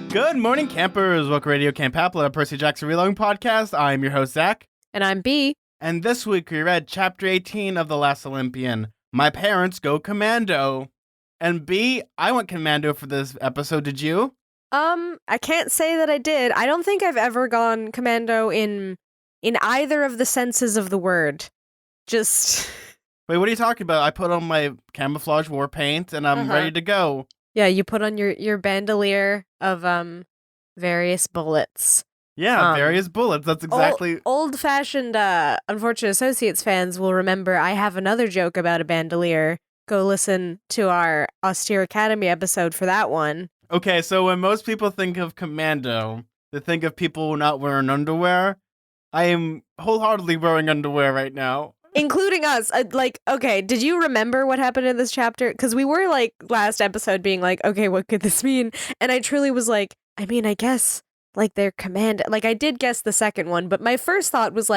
Good morning, campers. Welcome to Radio Camp Apple, a Percy Jackson Reloading podcast. I'm your host, Zach. And I'm B. And this week we read Chapter 18 of The Last Olympian, My Parents Go Commando. And B, I went commando for this episode. Did you? I can't say that I did. I don't think I've ever gone commando in either of the senses of the word. Just... Wait, what are you talking about? I put on my camouflage war paint and I'm ready to go. Yeah, you put on your bandolier of various bullets. Yeah, various bullets. That's exactly... Old-fashioned Unfortunate Associates fans will remember I have another joke about a bandolier. Go listen to our Austere Academy episode for that one. Okay, so when most people think of commando, they think of people not wearing underwear. I am wholeheartedly wearing underwear right now. Including us. Okay, did you remember what happened in this chapter? Because we were, last episode being like, okay, what could this mean? And I truly was like, I guess, their command... I did guess the second one, but my first thought was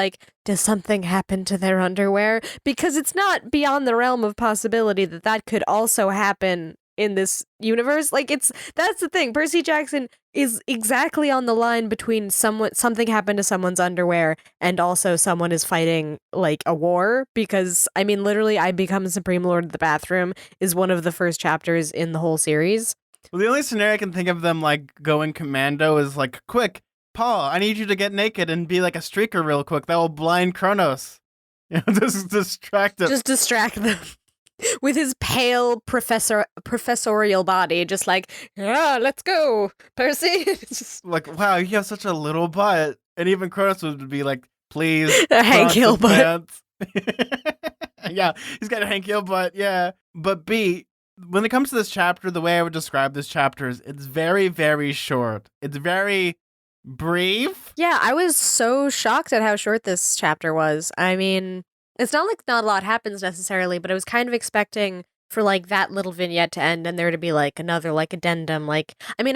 does something happen to their underwear? Because it's not beyond the realm of possibility that could also happen in this universe. That's the thing. Percy Jackson is exactly on the line between something happened to someone's underwear and also someone is fighting a war, because literally I Become Supreme Lord of the Bathroom is one of the first chapters in the whole series. Well, the only scenario I can think of them going commando is quick, Paul, I need you to get naked and be like a streaker real quick. That will blind Kronos. Just distract him. Just distract them. With his pale professorial body, just yeah, let's go, Percy. Just... wow, you have such a little butt. And even Kronos would be like, please. A Hank Hill butt. Yeah, he's got a Hank Hill butt, yeah. But B, when it comes to this chapter, the way I would describe this chapter is it's very, very short. It's very brief. Yeah, I was so shocked at how short this chapter was. It's not not a lot happens necessarily, but I was kind of expecting for that little vignette to end and there to be another addendum. I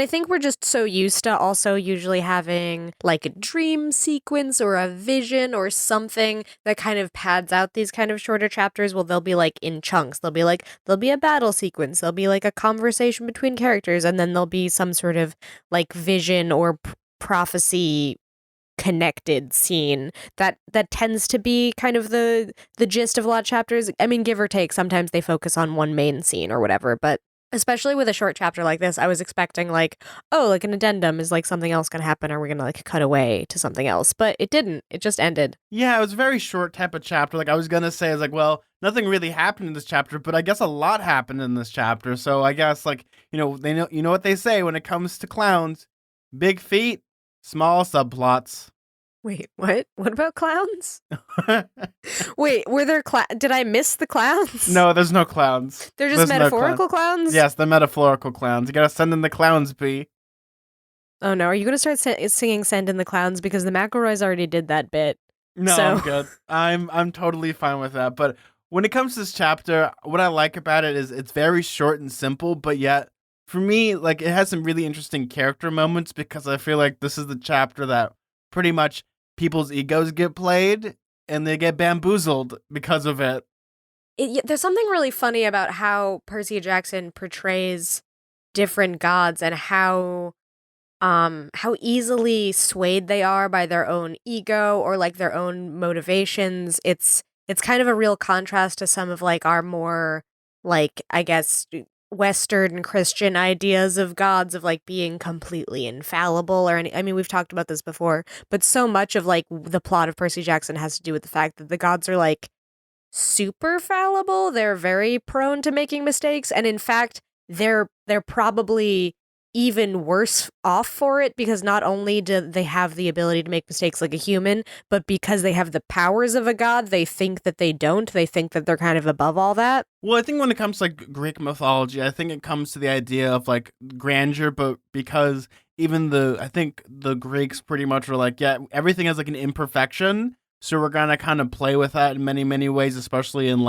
think we're just so used to also usually having a dream sequence or a vision or something that kind of pads out these kind of shorter chapters. Well, they'll be in chunks. There'll be a battle sequence. There'll be a conversation between characters, and then there'll be some sort of vision or prophecy connected scene that tends to be kind of the gist of a lot of chapters. Give or take, sometimes they focus on one main scene or whatever, but especially with a short chapter like this, I was expecting an addendum is something else gonna happen, or we're gonna cut away to something else, but it didn't. It just ended. Yeah, it was a very short type of chapter. I was gonna say, well, nothing really happened in this chapter, but I guess a lot happened in this chapter. So I guess they know, you know what they say when it comes to clowns: big feet, small subplots. Wait, what? What about clowns? Wait, were there did I miss the clowns? No, there's no clowns. They're just metaphorical clowns? Yes, they're metaphorical clowns. You gotta send in the clowns, B. Oh no, are you gonna start singing "Send in the Clowns"? Because the McElroys already did that bit. No, I'm good. I'm totally fine with that. But when it comes to this chapter, what I like about it is it's very short and simple, but yet for me, it has some really interesting character moments, because I feel like this is the chapter that pretty much people's egos get played and they get bamboozled because of it. There's something really funny about how Percy Jackson portrays different gods and how easily swayed they are by their own ego or their own motivations. It's kind of a real contrast to some of our more I guess Western Christian ideas of gods of being completely infallible or any. We've talked about this before, but so much of the plot of Percy Jackson has to do with the fact that the gods are super fallible. They're very prone to making mistakes, and in fact they're probably even worse off for it, because not only do they have the ability to make mistakes like a human, but because they have the powers of a god, they think that they don't. They think that they're kind of above all that. Well, I think when it comes to Greek mythology, I think it comes to the idea of grandeur, but because even I think the Greeks pretty much were yeah, everything has an imperfection, so we're gonna kind of play with that in many, many ways, especially in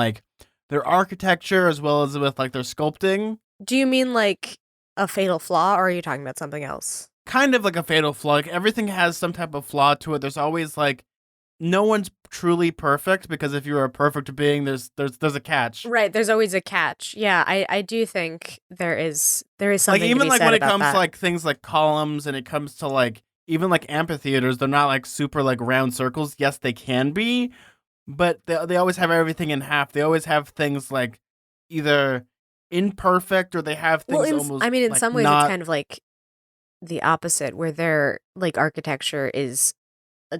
their architecture as well as with their sculpting. Do you mean a fatal flaw, or are you talking about something else? Kind of a fatal flaw. Everything has some type of flaw to it. There's always no one's truly perfect because if you're a perfect being, there's a catch. Right, there's always a catch. Yeah, I do think there is Like something to even be like said when it about comes to that. like things like columns and it comes to like even like amphitheaters, they're not like super like round circles. Yes, they can be, but they always have everything in half. They always have things like either imperfect or they have Well, things almost I mean, in like some ways, it's not. kind of like the opposite, where their like architecture is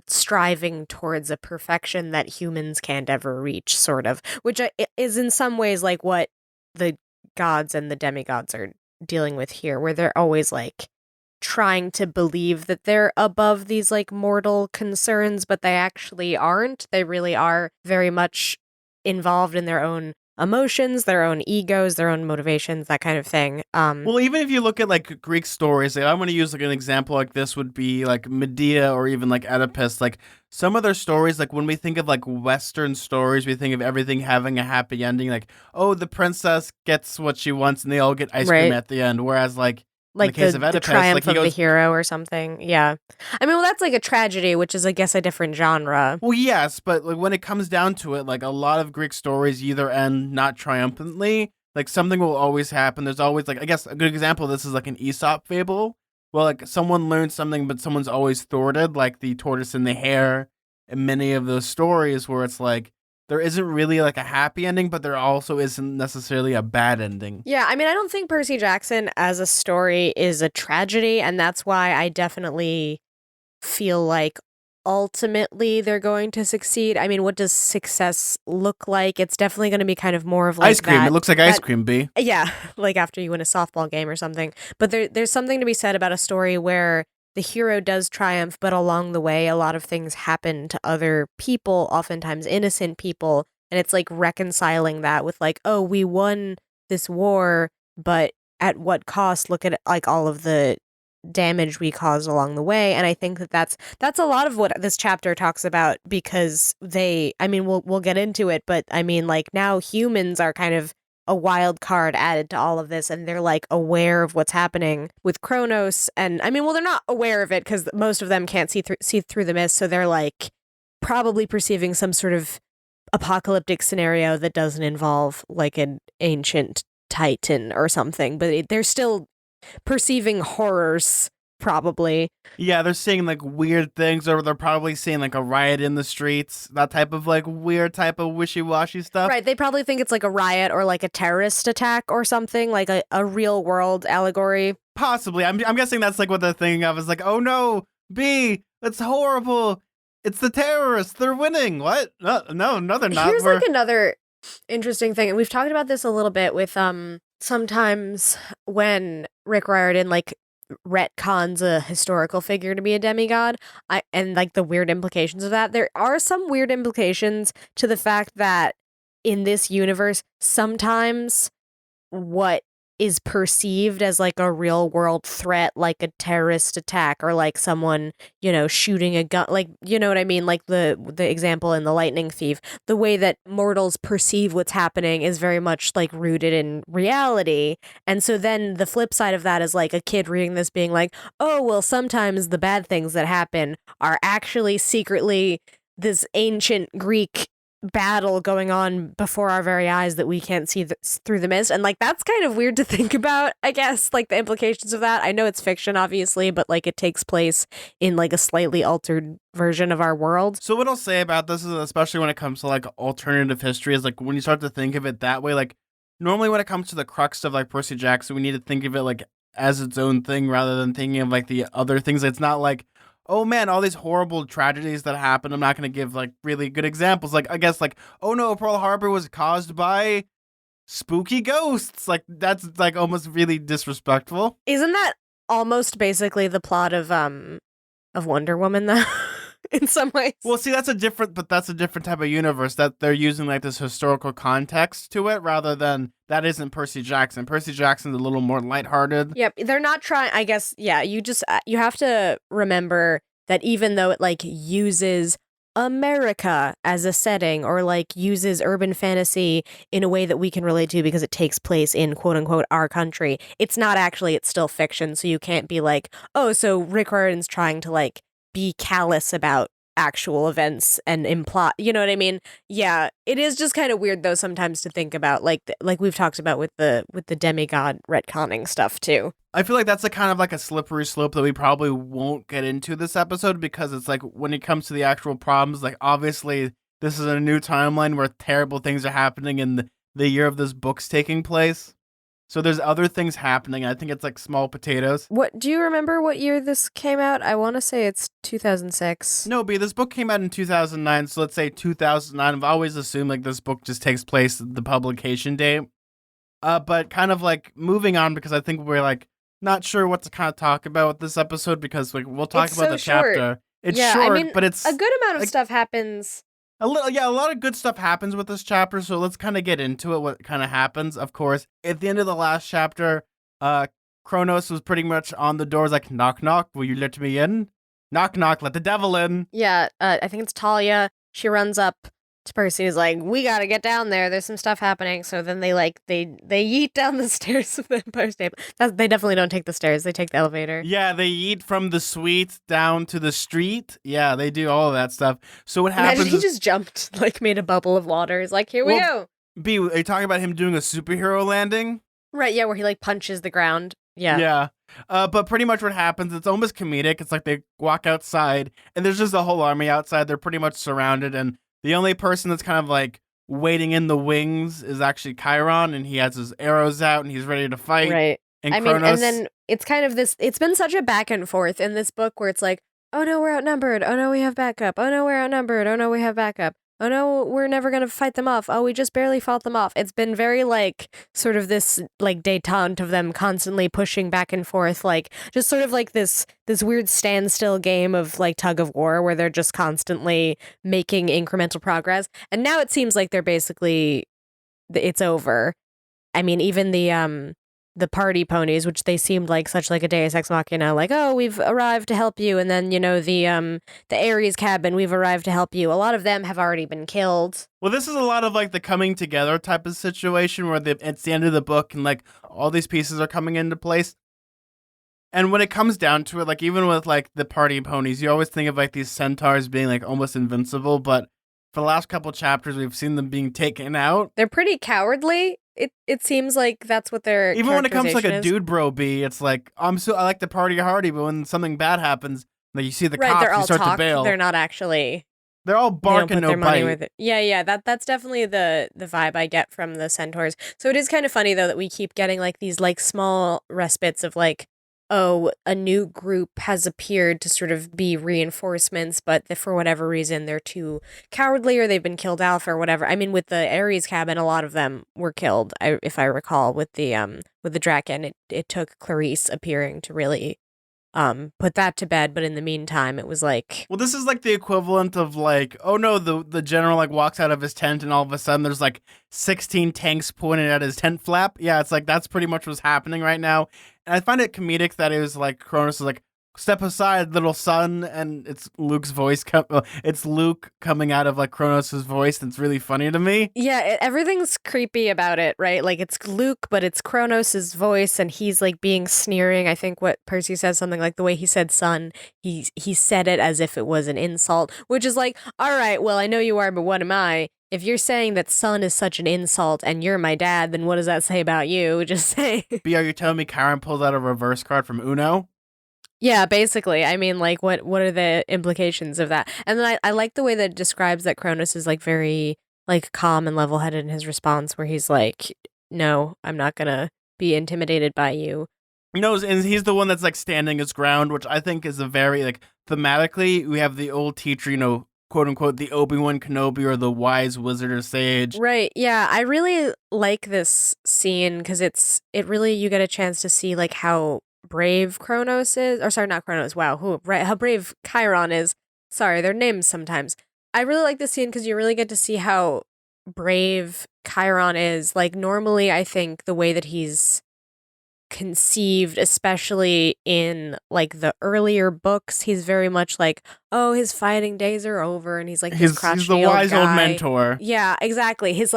striving towards a perfection that humans can't ever reach, sort of, which is in some ways like what the gods and the demigods are dealing with here, where they're always like trying to believe that they're above these like mortal concerns, but they actually aren't. They really are very much involved in their own emotions, their own egos, their own motivations, that kind of thing. Well, even if you look at like Greek stories, like, I'm going to use like an example like this would be like Medea or even like Oedipus. Like some of their stories, like when we think of like Western stories, we think of everything having a happy ending. Like, oh, the princess gets what she wants and they all get ice cream Right. at the end. Whereas like in the Like case of the Oedipus, like triumph he of the goes, hero or something. Yeah. I mean, well, that's like a tragedy, which is, I guess, a different genre. well, yes, but like when it comes down to it, like a lot of Greek stories either end not triumphantly, like something will always happen. There's always like I guess a good example of this is like an Aesop fable. Well, like someone learns something, but someone's always thwarted, like the tortoise and the hare, and many of those stories where it's like there isn't really like a happy ending, but there also isn't necessarily a bad ending. Yeah, I mean, I don't think Percy Jackson as a story is a tragedy, and that's why I definitely feel like ultimately they're going to succeed. I mean, what does success look like? It's definitely going to be kind of more of Ice like cream. It looks like ice that cream, B. yeah, like after you win a softball game or something. But there's something to be said about a story where the hero does triumph, but along the way a lot of things happen to other people, oftentimes innocent people, and it's like reconciling that with like, oh, we won this war, but at what cost? Look at like all of the damage we caused along the way. And I think that that's a lot of what this chapter talks about, because they, I mean, we'll get into it, but I mean, like, now humans are kind of a wild card added to all of this, and they're like aware of what's happening with Kronos. And I mean, well, they're not aware of it because most of them can't see through the mist, so they're like probably perceiving some sort of apocalyptic scenario that doesn't involve like an ancient titan or something, but they're still perceiving horrors, probably. Yeah, they're seeing like weird things, or they're probably seeing like a riot in the streets, that type of like weird type of wishy washy stuff. Right, they probably think it's like a riot or like a terrorist attack or something, like a real world allegory. Possibly. I'm guessing that's like what they're thinking of is like, oh no, B, it's horrible. It's the terrorists. They're winning. What? No, they're not. Here's like another interesting thing, and we've talked about this a little bit with sometimes when Rick Riordan like retcons a historical figure to be a demigod, and like the weird implications of that. There are some weird implications to the fact that in this universe, sometimes what is perceived as like a real world threat, like a terrorist attack or like someone, shooting a gun, like, you know what I mean? Like the example in The Lightning Thief, the way that mortals perceive what's happening is very much like rooted in reality. And so then the flip side of that is like a kid reading this being like, oh, well, sometimes the bad things that happen are actually secretly this ancient Greek battle going on before our very eyes that we can't see through the mist. And like that's kind of weird to think about, I guess, like the implications of that. I know it's fiction obviously, but like it takes place in like a slightly altered version of our world. So what I'll say about this is, especially when it comes to like alternative history, is like when you start to think of it that way, like normally when it comes to the crux of like Percy Jackson, we need to think of it like as its own thing rather than thinking of like the other things. It's not like, oh man, all these horrible tragedies that happen. I'm not going to give like really good examples. Like, I guess like, oh no, Pearl Harbor was caused by spooky ghosts. Like, that's like almost really disrespectful. Isn't that almost basically the plot of Wonder Woman though? In some ways. Well, see, that's a different type of universe that they're using like this historical context to it rather than that isn't Percy Jackson. Percy Jackson's a little more lighthearted. Yep, they're not trying, I guess. Yeah, you have to remember that even though it like uses America as a setting or like uses urban fantasy in a way that we can relate to because it takes place in quote unquote our country, it's not actually, it's still fiction. So you can't be like, oh, so Rick Riordan's trying to like be callous about actual events and imply, you know what I mean? Yeah, it is just kind of weird though sometimes to think about, like we've talked about with the demigod retconning stuff too. I feel like that's a kind of like a slippery slope that we probably won't get into this episode, because it's like when it comes to the actual problems, like obviously this is a new timeline where terrible things are happening in the year of this book's taking place. So there's other things happening. I think it's like small potatoes. What do you remember what year this came out? I want to say it's 2006. No, B, this book came out in 2009, so let's say 2009. I've always assumed like this book just takes place the publication date. But kind of like moving on, because I think we're like not sure what to kind of talk about with this episode, because like we'll talk It's about so the short. chapter. It's Yeah, I short, mean, but it's a good amount of like, stuff happens. a little, yeah, a lot of good stuff happens with this chapter, so let's kind of get into it, what kind of happens. Of course, at the end of the last chapter, Kronos was pretty much on the doors like, knock, knock, will you let me in? Knock, knock, let the devil in. Yeah, I think it's Talia. She runs up to Percy and is like, we gotta get down there. There's some stuff happening. So then they yeet down the stairs of the Empire State. They definitely don't take the stairs. They take the elevator. Yeah, they eat from the suite down to the street. Yeah, they do all of that stuff. So what happens Imagine he is, just jumped, like made a bubble of water. He's like, here we go. B, are you talking about him doing a superhero landing? Right, yeah, where he like punches the ground. Yeah. Yeah. But pretty much what happens, it's almost comedic. It's like they walk outside, and there's just a whole army outside. They're pretty much surrounded, and the only person that's kind of like waiting in the wings is actually Chiron, and he has his arrows out, and he's ready to fight. Right. And I mean, Kronos, and then it's kind of this, it's been such a back and forth in this book where it's like, oh no, we're outnumbered. Oh no, we have backup. Oh no, we're outnumbered. Oh no, we have backup. Oh no, we're never going to fight them off. Oh, we just barely fought them off. It's been very like sort of this like detente of them constantly pushing back and forth, like just sort of like this weird standstill game of like tug of war where they're just constantly making incremental progress. And now it seems like they're basically, it's over. I mean, even the party ponies, which they seemed like such like a deus ex machina, like, oh, we've arrived to help you, and then, you know, the Ares cabin, we've arrived to help you. A lot of them have already been killed. well, this is a lot of like the coming together type of situation where it's the end of the book, and like all these pieces are coming into place. And when it comes down to it, like even with like the party ponies, you always think of like these centaurs being like almost invincible, but for the last couple chapters, we've seen them being taken out. They're pretty cowardly. It seems like that's what their Even when it comes to like a characterization is. dude bro B, it's like I like to party hardy, but when something bad happens, like you see the Right, cops, they're you all start talk. to bail. They're not actually. They're all They don't bark put and no their money bite. with it. Yeah, that's definitely the vibe I get from the centaurs. So it is kind of funny though that we keep getting like these like small respites of like, oh, a new group has appeared to sort of be reinforcements, but for whatever reason they're too cowardly or they've been killed off or whatever. I mean, with the Ares cabin, a lot of them were killed. If I recall, with the Draken, it took Clarice appearing to really put that to bed, but in the meantime it was like, Well, this is like the equivalent of like, oh no, the general like walks out of his tent and all of a sudden there's like 16 tanks pointed at his tent flap. Yeah, it's like that's pretty much what's happening right now. And I find it comedic that it was like Cronus is like, step aside, little son, and it's Luke's voice. It's Luke coming out of like Kronos' voice. And it's really funny to me. yeah, everything's creepy about it, right? Like it's Luke, but it's Kronos' voice, and he's like being sneering. I think what Percy says, something like the way he said son, he said it as if it was an insult, which is like, all right, well, I know you are, but what am I? If you're saying that son is such an insult and you're my dad, then what does that say about you? Just say. B, are you telling me Karen pulled out a reverse card from Uno? Yeah, basically. I mean, like, what are the implications of that? And then I like the way that it describes that Cronus is like very like calm and level headed in his response, where he's like, "No, I'm not gonna be intimidated by you." No, and he's the one that's like standing his ground, which I think is a very like thematically. We have the old teacher, quote unquote, the Obi-Wan Kenobi or the wise wizard or sage. Right. Yeah, I really like this scene because it really, you get a chance to see like how brave Kronos is, or sorry, not Kronos. Wow, how brave Chiron is. Sorry, their names sometimes. I really like this scene because you really get to see how brave Chiron is. Like normally, I think the way that he's conceived, especially in like the earlier books, he's very much like, oh, his fighting days are over, and he's like this crotchety He's the old wise old guy. mentor. Yeah, exactly. His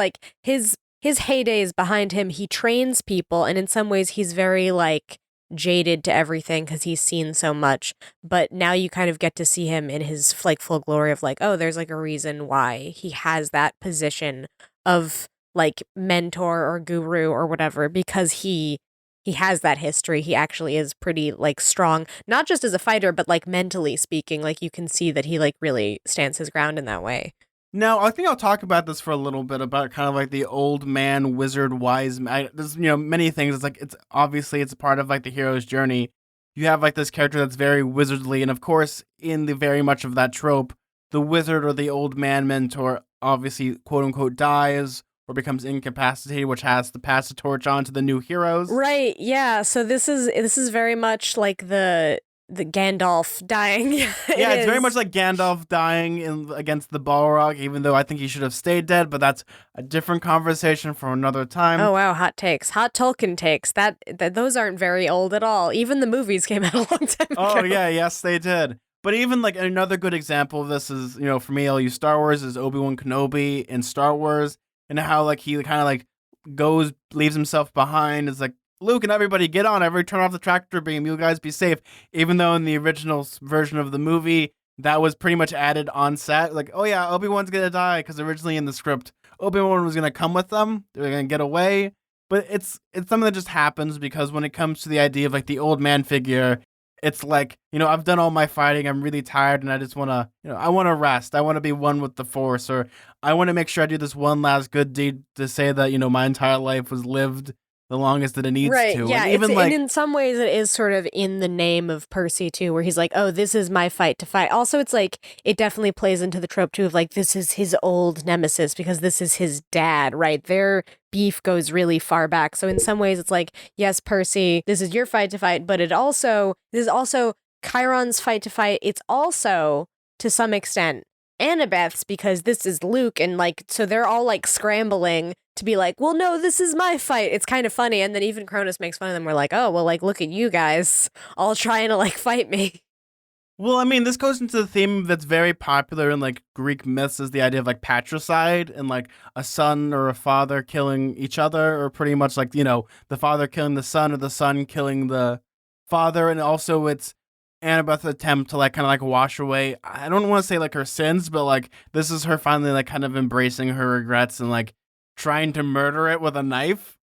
heyday is behind him. He trains people, and in some ways, he's very like jaded to everything because he's seen so much. But now you kind of get to see him in his like full glory of like, oh, there's like a reason why he has that position of like mentor or guru or whatever, because he has that history. He actually is pretty like strong, not just as a fighter, but like mentally speaking, like you can see that he like really stands his ground in that way. Now, I think I'll talk about this for a little bit about kind of like the old man, wizard, wise man. There's, many things. It's like, it's obviously it's a part of like the hero's journey. You have like this character that's very wizardly. And of course, in the very much of that trope, the wizard or the old man mentor obviously, quote unquote, dies or becomes incapacitated, which has to pass the torch on to the new heroes. Right, yeah. So this is very much like the Gandalf dying. It Yeah, it's very is. much like Gandalf dying against the Balrog, even though I think he should have stayed dead, but that's a different conversation for another time. Oh wow, hot takes. Hot Tolkien takes. That those aren't very old at all. Even the movies came out a long time Oh, ago. yeah, yes, they did. But even like another good example of this is, for me, I'll use Star Wars, is Obi-Wan Kenobi in Star Wars, and how like he kind of like leaves himself behind. It's like, Luke and everybody get on, everybody turn off the tractor beam, you guys be safe. Even though in the original version of the movie, that was pretty much added on set. Like, oh yeah, Obi-Wan's gonna die, because originally in the script, Obi-Wan was gonna come with them, they were gonna get away. But it's something that just happens because when it comes to the idea of like the old man figure, it's like, I've done all my fighting, I'm really tired, and I just want to, I want to rest. I want to be one with the Force, or I want to make sure I do this one last good deed to say that, my entire life was lived the longest that it needs Right, to. yeah, And it's even and like, in some ways it is sort of in the name of Percy too, where he's like, "Oh, this is my fight to fight." Also, it's like it definitely plays into the trope too of like this is his old nemesis because this is his dad, right? Their beef goes really far back. So in some ways it's like, yes, Percy, this is your fight to fight, but this is also Chiron's fight to fight. It's also to some extent Annabeth's because this is Luke, and like so they're all like scrambling to be like, well, no, this is my fight. It's kind of funny. And then even Cronus makes fun of them. We're like, oh, well, like, look at you guys all trying to like fight me. well, I mean, this goes into the theme that's very popular in like Greek myths, is the idea of like patricide, and like a son or a father killing each other, or pretty much like, the father killing the son or the son killing the father. And also it's Annabeth's attempt to like kind of like wash away, I don't want to say like her sins, but like this is her finally like kind of embracing her regrets and like trying to murder it with a knife,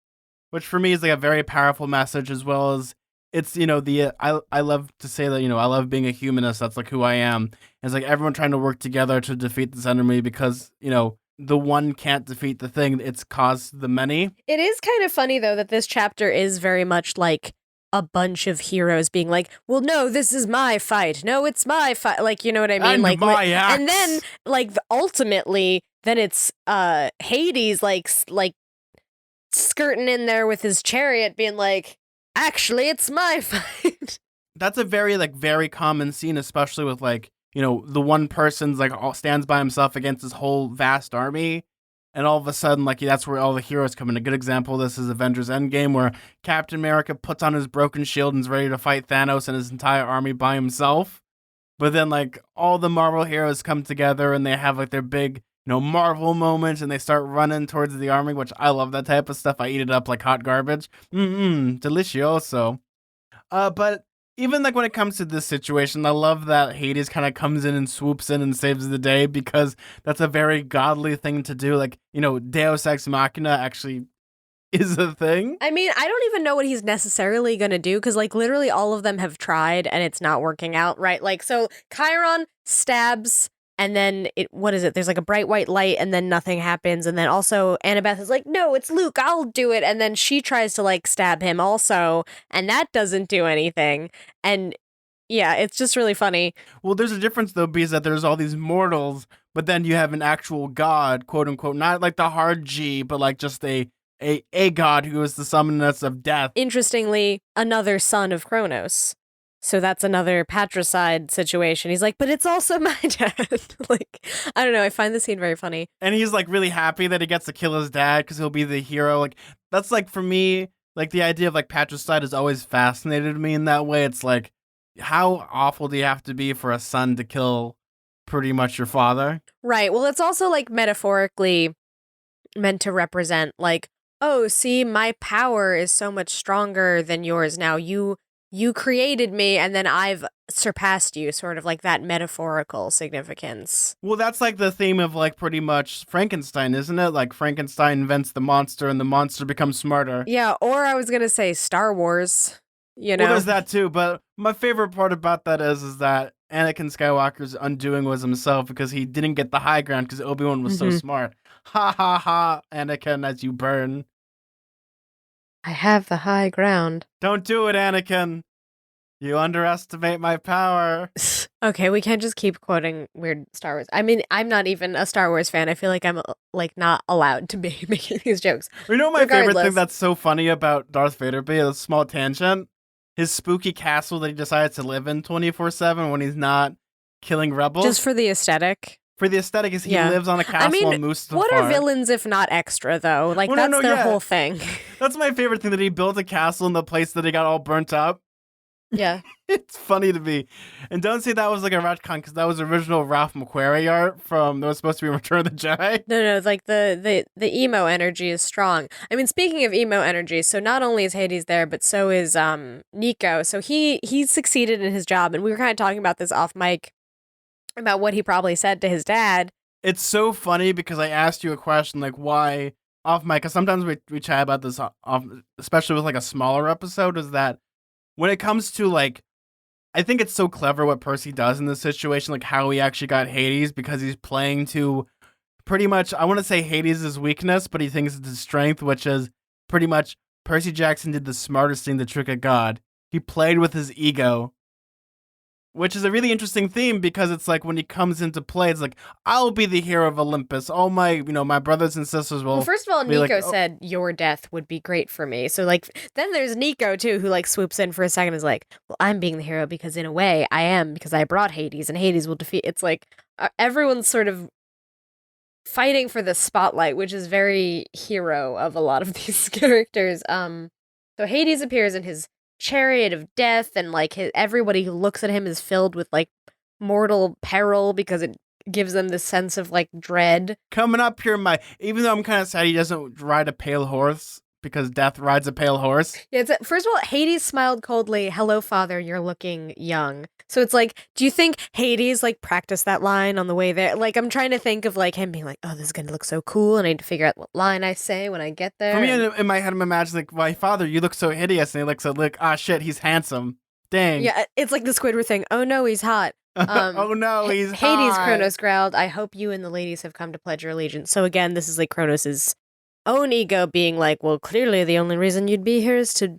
which for me is like a very powerful message, as well as it's, the I love to say that, I love being a humanist. That's like who I am. It's like everyone trying to work together to defeat this enemy, because the one can't defeat the thing, it's caused the many. It is kind of funny though that this chapter is very much like a bunch of heroes being like, well, no, this is my fight. No, it's my fight. Like, you know what I mean? And Like, my and axe. then like ultimately, then it's Hades like skirting in there with his chariot, being like, actually, it's my fight. That's a very common scene, especially with like, the one person's like all stands by himself against this whole vast army, and all of a sudden like that's where all the heroes come in. A good example of this is Avengers Endgame, where Captain America puts on his broken shield and is ready to fight Thanos and his entire army by himself. But then like all the Marvel heroes come together and they have like their big, Marvel moment, and they start running towards the army, which I love that type of stuff. I eat it up like hot garbage. Delicioso. But even like when it comes to this situation, I love that Hades kind of comes in and swoops in and saves the day, because that's a very godly thing to do. Like, Deus Ex Machina actually is a thing. I mean, I don't even know what he's necessarily going to do because, like, literally all of them have tried and it's not working out, right? Like, so Chiron stabs and then what is it? There's like a bright white light and then nothing happens. And then also Annabeth is like, no, it's Luke, I'll do it. And then she tries to like stab him also, and that doesn't do anything. And yeah, it's just really funny. Well, there's a difference though, because that there's all these mortals, but then you have an actual god, quote unquote, not like the hard G, but like just a god who is the summoness of death. Interestingly, another son of Kronos. So that's another patricide situation. He's like, but it's also my dad. Like, I don't know. I find the scene very funny. And he's like really happy that he gets to kill his dad because he'll be the hero. Like, that's like, for me, like the idea of like patricide has always fascinated me in that way. It's like, how awful do you have to be for a son to kill pretty much your father? Right. Well, it's also like metaphorically meant to represent like, oh, see, my power is so much stronger than yours now. you created me and then I've surpassed you, sort of like that metaphorical significance. Well, that's like the theme of like pretty much Frankenstein, isn't it? Like Frankenstein invents the monster and the monster becomes smarter. Yeah, or I was gonna say Star Wars, you Well, know? there's that too, but my favorite part about that is that Anakin Skywalker's undoing was himself because he didn't get the high ground because Obi-Wan was so Mhm. smart. Ha ha ha, Anakin, as you burn. I have the high ground. Don't do it, Anakin. You underestimate my power. Okay, we can't just keep quoting weird Star Wars. I mean, I'm not even a Star Wars fan. I feel like I'm like not allowed to be making these jokes. You know my favorite thing Regardless. that's so funny about Darth Vader being a small tangent? His spooky castle that he decides to live in 24/7 when he's not killing rebels. Just for the aesthetic. For the aesthetic is he Yeah. lives on a castle I mean, on Mustafar. what are villains if not extra though? Like Well, that's their yeah. whole thing. That's my favorite thing, that he built a castle in the place that he got all burnt up. Yeah. It's funny to me. And don't say that was like a retcon, because that was original Ralph McQuarrie art from that was supposed to be Return of the Jedi. No, like the emo energy is strong. I mean, speaking of emo energy, so not only is Hades there, but so is Nico. So he succeeded in his job, and we were kind of talking about this off mic about what he probably said to his dad. It's so funny because I asked you a question like why off mic, because sometimes we chat about this off, especially with like a smaller episode, is that when it comes to like, I think it's so clever what Percy does in this situation, like how he actually got Hades, because he's playing to pretty much, I want to say Hades' weakness, but he thinks it's his strength, which is pretty much Percy Jackson did the smartest thing to trick a god. He played with his ego, which is a really interesting theme, because it's like when he comes into play, it's like, I'll be the hero of Olympus. All my, my brothers and sisters will. Well, first of all, be Nico like, "Oh." said your death would be great for me. So like then there's Nico too, who like swoops in for a second and is like, well, I'm being the hero because in a way I am, because I brought Hades and Hades will defeat. It's like everyone's sort of fighting for the spotlight, which is very hero of a lot of these characters. So Hades appears in his chariot of death, and like everybody who looks at him is filled with like mortal peril because it gives them this sense of like dread. Coming up here, even though I'm kind of sad he doesn't ride a pale horse, because death rides a pale horse. Yeah, first of all, Hades smiled coldly. Hello, father, you're looking young. So it's like, do you think Hades like practiced that line on the way there? Like, I'm trying to think of like him being like, oh, this is gonna look so cool, and I need to figure out what line I say when I get there. For me, in my head, I'm imagining like, why, father, you look so hideous, and he looks like, ah, shit, he's handsome. Dang. Yeah, it's like the Squidward thing. Oh no, he's hot. Oh no, he's Hades. hot. Kronos growled, I hope you and the ladies have come to pledge your allegiance. So again, this is like Kronos's own ego being like, well, clearly the only reason you'd be here is to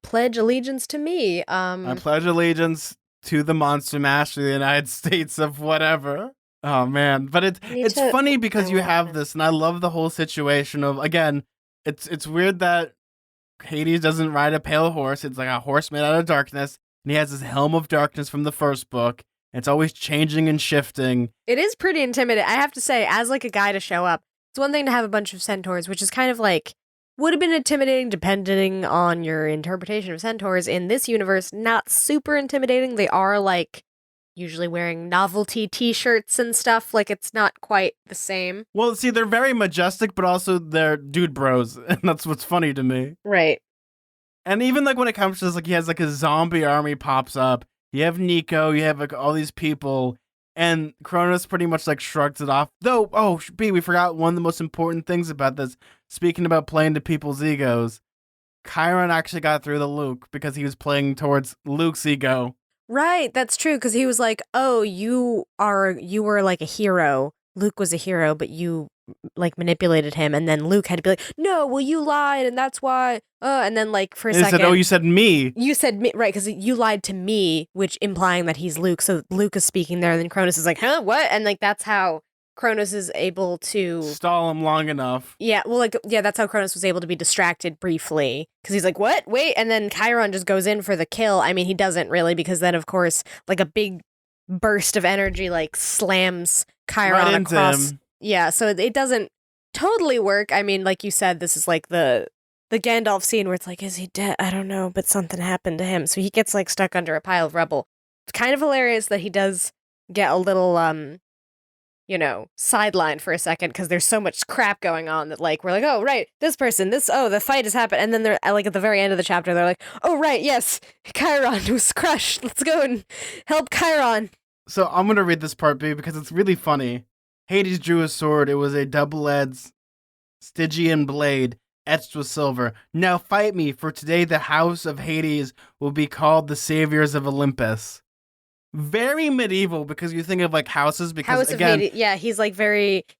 pledge allegiance to me. I pledge allegiance to the Monster Master of the United States of whatever. Oh man, but it's funny because you have this, and I love the whole situation of, again, it's weird that Hades doesn't ride a pale horse. It's like a horse made out of darkness, and he has this helm of darkness from the first book. It's always changing and shifting. It is pretty intimidating. I have to say, as like a guy to show up, it's one thing to have a bunch of centaurs, which is kind of like, would have been intimidating depending on your interpretation of centaurs. In this universe, not super intimidating. They are like usually wearing novelty t-shirts and stuff. Like it's not quite the same. Well, see, they're very majestic, but also they're dude bros, and that's what's funny to me. Right. And even like when it comes to this, like he has like a zombie army pops up. You have Nico, you have like all these people, and Kronos pretty much like shrugs it off. Though, oh, B, we forgot one of the most important things about this. Speaking about playing to people's egos, Chiron actually got through to Luke because he was playing towards Luke's ego. Right, that's true, because he was like, oh, you were like a hero. Luke was a hero, but you like manipulated him, and then Luke had to be like, no, well, you lied, and that's why, and then like for a second. He said, oh, you said me. You said me, right, because you lied to me, which implying that he's Luke, so Luke is speaking there, and then Cronus is like, huh, what? And like that's how Cronus is able to stall him long enough. Yeah, well, like, yeah, that's how Cronus was able to be distracted briefly, because he's like, what? Wait, and then Chiron just goes in for the kill. I mean, he doesn't really, because then, of course, like a big burst of energy, like, slams Chiron right into across. Him. Yeah, so it doesn't totally work. I mean, like you said, this is like the Gandalf scene where it's like, is he dead? I don't know, but something happened to him. So he gets, like, stuck under a pile of rubble. It's kind of hilarious that he does get a little, sidelined for a second because there's so much crap going on that like we're like, oh right, this person, the fight has happened, and then they're like at the very end of the chapter they're like, oh right, yes, Chiron was crushed. Let's go and help Chiron. So I'm gonna read this part B because it's really funny. Hades drew a sword. It was a double-edged Stygian blade etched with silver. Now fight me, for today the house of Hades will be called the saviors of Olympus. Very medieval because you think of like houses because House again, of Hades, yeah, he's like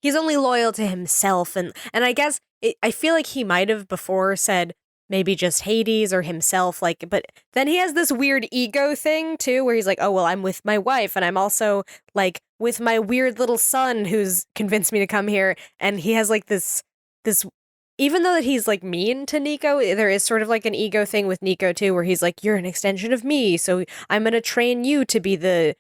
he's only loyal to himself, and I guess I feel like he might have before said maybe just Hades or himself, like, but then he has this weird ego thing too, where he's like, oh well, I'm with my wife, and I'm also like with my weird little son who's convinced me to come here, and he has like this even though that he's like mean to Nico, there is sort of like an ego thing with Nico too, where he's like, "You're an extension of me, so I'm gonna train you to be the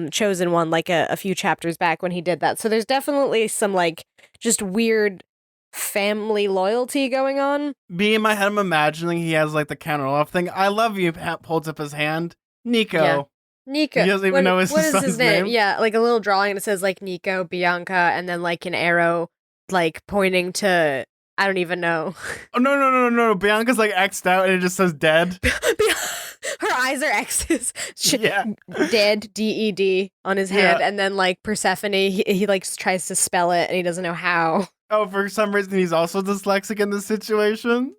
chosen one." Like a few chapters back when he did that, so there's definitely some like just weird family loyalty going on. me in my head, I'm imagining he has like the counter off thing. I love you. Holds up his hand. Nico. Yeah. Nico. He doesn't even know his what is son's his name? name. Yeah, like a little drawing and it says like Nico, Bianca, and then like an arrow like pointing to I don't even know. Oh no! Bianca's like X'd out and it just says dead. Her eyes are X's. Yeah. Dead, DED on his head, and then like Persephone, he like tries to spell it and he doesn't know how. Oh, for some reason he's also dyslexic in this situation.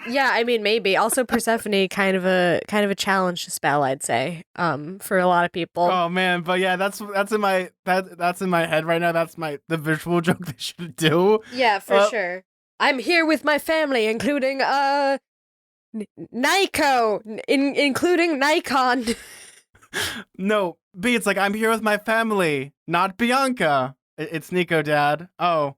Yeah, I mean maybe. Also Persephone kind of a challenge to spell, I'd say. For a lot of people. Oh man, but yeah, that's in my that's in my head right now. That's the visual joke they should do. Yeah, for sure. I'm here with my family, including Nico, including Nikon. No, B, it's like I'm here with my family, not Bianca. It's Nico, Dad. Oh,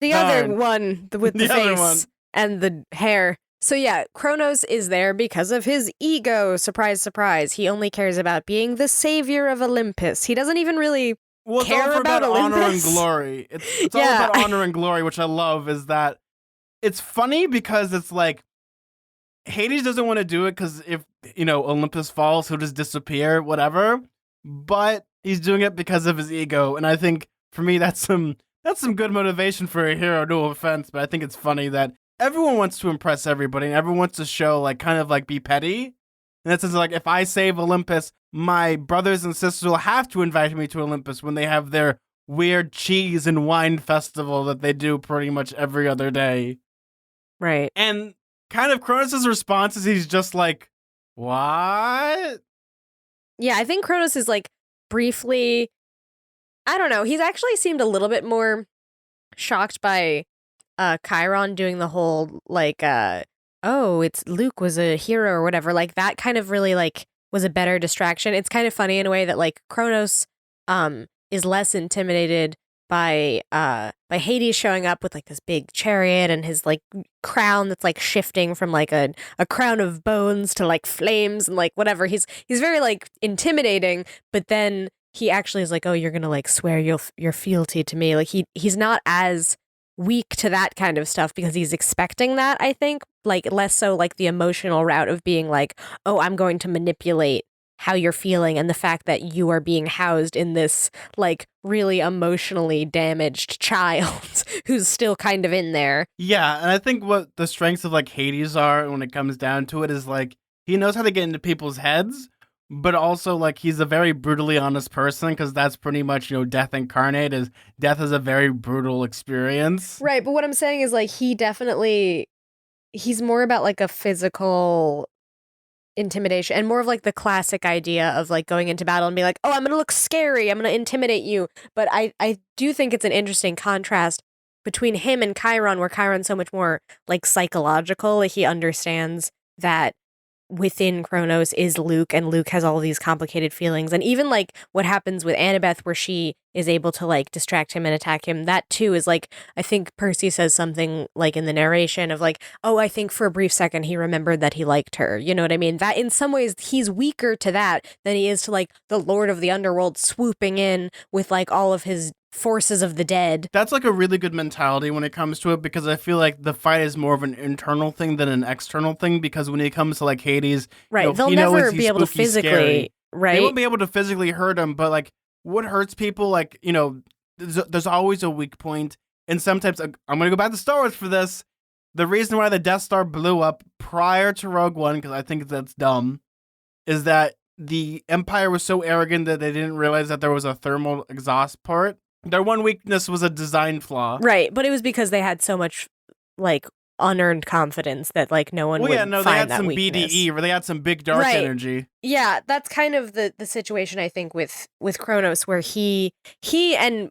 the other one with the face and the hair. So yeah, Kronos is there because of his ego. Surprise, surprise. He only cares about being the savior of Olympus. He doesn't even really care about Olympus. Honor and glory. It's all about honor and glory, which I love. Is that it's funny because it's like Hades doesn't want to do it because if Olympus falls, he'll just disappear, whatever. But he's doing it because of his ego, and I think for me that's some good motivation for a hero. No offense, but I think it's funny that everyone wants to impress everybody, and everyone wants to show like kind of like be petty. And that says like if I save Olympus, my brothers and sisters will have to invite me to Olympus when they have their weird cheese and wine festival that they do pretty much every other day. Right. And kind of Kronos' response is he's just like, what? Yeah, I think Kronos is like briefly, I don't know, he's actually seemed a little bit more shocked by Chiron doing the whole like oh, it's Luke was a hero or whatever. Like that kind of really like was a better distraction. It's kind of funny in a way that like Kronos is less intimidated by Hades showing up with like this big chariot and his like crown that's like shifting from like a crown of bones to like flames and like whatever. He's very like intimidating, but then he actually is like, oh, you're gonna like swear your fealty to me. Like he's not as weak to that kind of stuff because he's expecting that, I think, like less so like the emotional route of being like, oh, I'm going to manipulate how you're feeling and the fact that you are being housed in this like really emotionally damaged child who's still kind of in there. Yeah, and I think what the strengths of like Hades are when it comes down to it is like he knows how to get into people's heads, but also like he's a very brutally honest person because that's pretty much death incarnate. Is death is a very brutal experience, right? But what I'm saying is like he's more about like a physical intimidation and more of like the classic idea of like going into battle and be like, oh, I'm gonna look scary, I'm gonna intimidate you. But I do think it's an interesting contrast between him and Chiron, where Chiron's so much more like psychological. Like he understands that within Kronos is Luke, and Luke has all these complicated feelings. And even like what happens with Annabeth, where she is able to like distract him and attack him, that too is like, I think Percy says something like in the narration of like, oh, I think for a brief second he remembered that he liked her. You know what I mean? That in some ways he's weaker to that than he is to like the Lord of the Underworld swooping in with like all of his forces of the dead. That's like a really good mentality when it comes to it, because I feel like the fight is more of an internal thing than an external thing, because when it comes to like Hades, right, they'll never be able to physically, scary. Right, they won't be able to physically hurt him, but like what hurts people, like there's always a weak point, and sometimes I'm gonna go back to Star Wars for this. The reason why the Death Star blew up prior to Rogue One, because I think that's dumb, is that the Empire was so arrogant that they didn't realize that there was a thermal exhaust port. Their one weakness was a design flaw. Right, but it was because they had so much like unearned confidence that like no one would they find had that some weakness. BDE, where they had some big dark energy. Yeah, that's kind of the situation I think with Kronos, where he and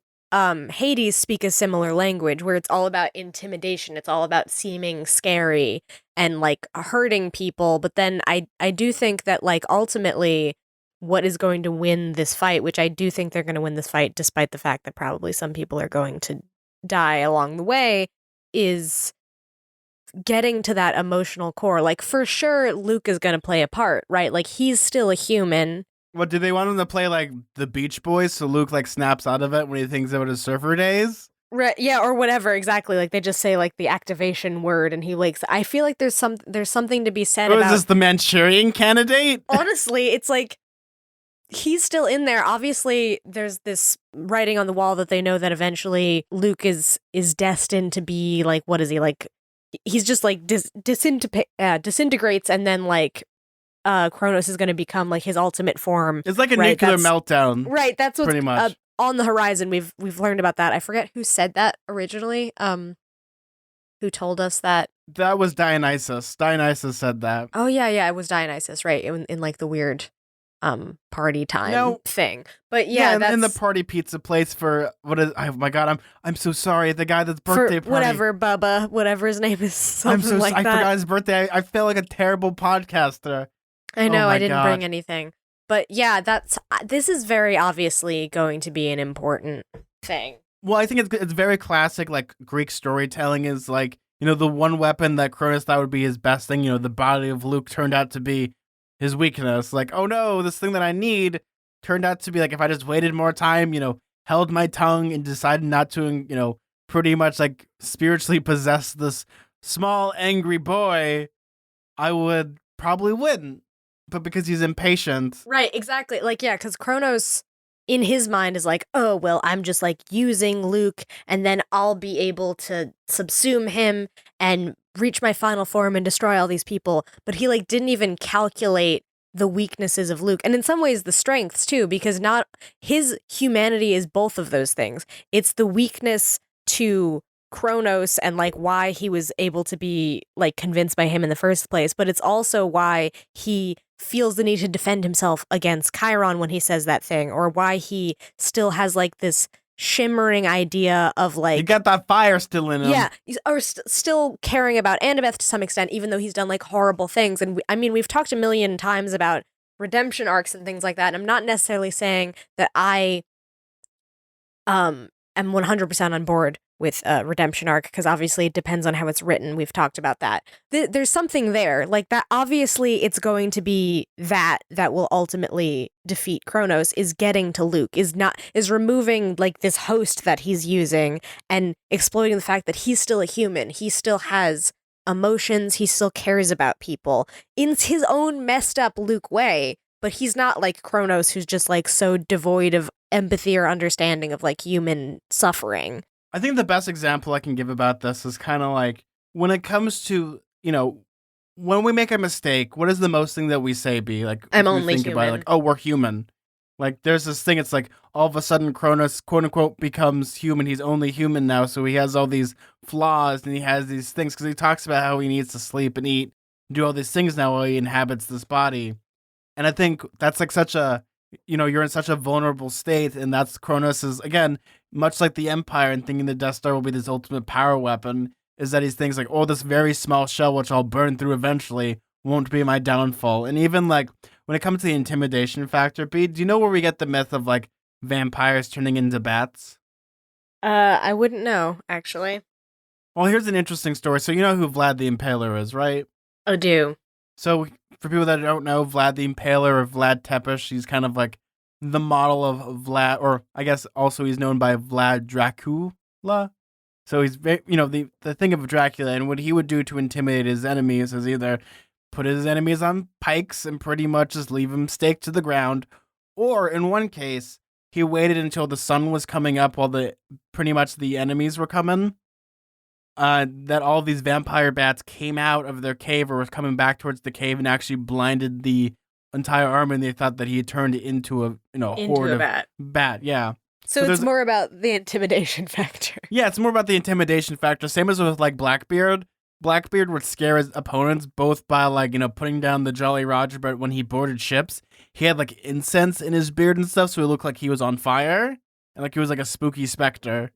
Hades speak a similar language, where it's all about intimidation. It's all about seeming scary and like hurting people. But then I do think that like ultimately what is going to win this fight, which I do think they're going to win this fight, despite the fact that probably some people are going to die along the way, is getting to that emotional core. Like, for sure, Luke is going to play a part, right? Like, he's still a human. What, do they want him to play like the Beach Boys so Luke like snaps out of it when he thinks about his surfer days? Right, yeah, or whatever, exactly. Like, they just say like the activation word and he wakes. I feel like there's something to be said about. Is this the Manchurian Candidate? Honestly, it's like he's still in there. Obviously, there's this writing on the wall that they know that eventually Luke is destined to be like, what is he like? He's just like disintegrates, and then like Kronos is going to become like his ultimate form. It's like a nuclear meltdown, right? That's what's pretty much on the horizon. We've learned about that. I forget who said that originally. Who told us that? That was Dionysus. Dionysus said that. Oh yeah, it was Dionysus, right? In like the weird party time thing. But yeah, that's in the party pizza place for what is, oh my god, I'm so sorry, the guy that's birthday party, whatever, Bubba, whatever his name is, I forgot his birthday. I feel like a terrible podcaster. I know, I didn't bring anything. But yeah, this is very obviously going to be an important thing. Well, I think it's very classic, like Greek storytelling is like, the one weapon that Cronus thought would be his best thing, the body of Luke turned out to be his weakness. Like, oh no, this thing that I need turned out to be like, if I just waited more time, held my tongue and decided not to, pretty much like spiritually possess this small angry boy, I would probably win. But because he's impatient. Right, exactly. Like, yeah, because Kronos in his mind is like, oh, well, I'm just like using Luke and then I'll be able to subsume him and reach my final form and destroy all these people. But he like didn't even calculate the weaknesses of Luke. And in some ways the strengths too, because not his humanity is both of those things. It's the weakness to Kronos and like why he was able to be like convinced by him in the first place, but it's also why he feels the need to defend himself against Chiron when he says that thing, or why he still has like this shimmering idea of like, you got that fire still in him. Yeah, or still caring about Annabeth to some extent, even though he's done like horrible things. And we've talked a million times about redemption arcs and things like that, and I'm not necessarily saying that I am 100% on board with a redemption arc, because obviously it depends on how it's written. We've talked about that. There's something there like that. Obviously it's going to be that will ultimately defeat Kronos, is getting to Luke, is removing like this host that he's using and exploiting the fact that he's still a human. He still has emotions. He still cares about people in his own messed up Luke way, but he's not like Kronos, who's just like so devoid of empathy or understanding of like human suffering. I think the best example I can give about this is kind of like when it comes to, when we make a mistake, what is the most thing that we say be? Like, I'm only human. About it, like, oh, we're human. Like, there's this thing, it's like all of a sudden Cronus, quote unquote, becomes human. He's only human now. So he has all these flaws and he has these things because he talks about how he needs to sleep and eat, and do all these things now while he inhabits this body. And I think that's like such a, you're in such a vulnerable state, and that's Cronus's, again, much like the Empire and thinking the Death Star will be this ultimate power weapon, is that he thinks like, oh, this very small shell, which I'll burn through eventually, won't be my downfall. And even like when it comes to the intimidation factor, B, do you know where we get the myth of like vampires turning into bats? I wouldn't know, actually. Well, here's an interesting story. So you know who Vlad the Impaler is, right? I do. So for people that don't know, Vlad the Impaler or Vlad Tepes, he's kind of like the model of Vlad, or I guess also he's known by Vlad Dracula. So he's, the thing of Dracula, and what he would do to intimidate his enemies is either put his enemies on pikes and pretty much just leave them staked to the ground, or in one case, he waited until the sun was coming up while the pretty much the enemies were coming. That all these vampire bats came out of their cave or was coming back towards the cave and actually blinded the entire army, and they thought that he had turned into a Into horde a of bat. bat. Yeah. So But it's there's more about the intimidation factor. yeah, it's more about the intimidation factor. Same as with like Blackbeard. Blackbeard would scare his opponents both by like putting down the Jolly Roger, but when he boarded ships, he had like incense in his beard and stuff, so it looked like he was on fire and like he was like a spooky specter.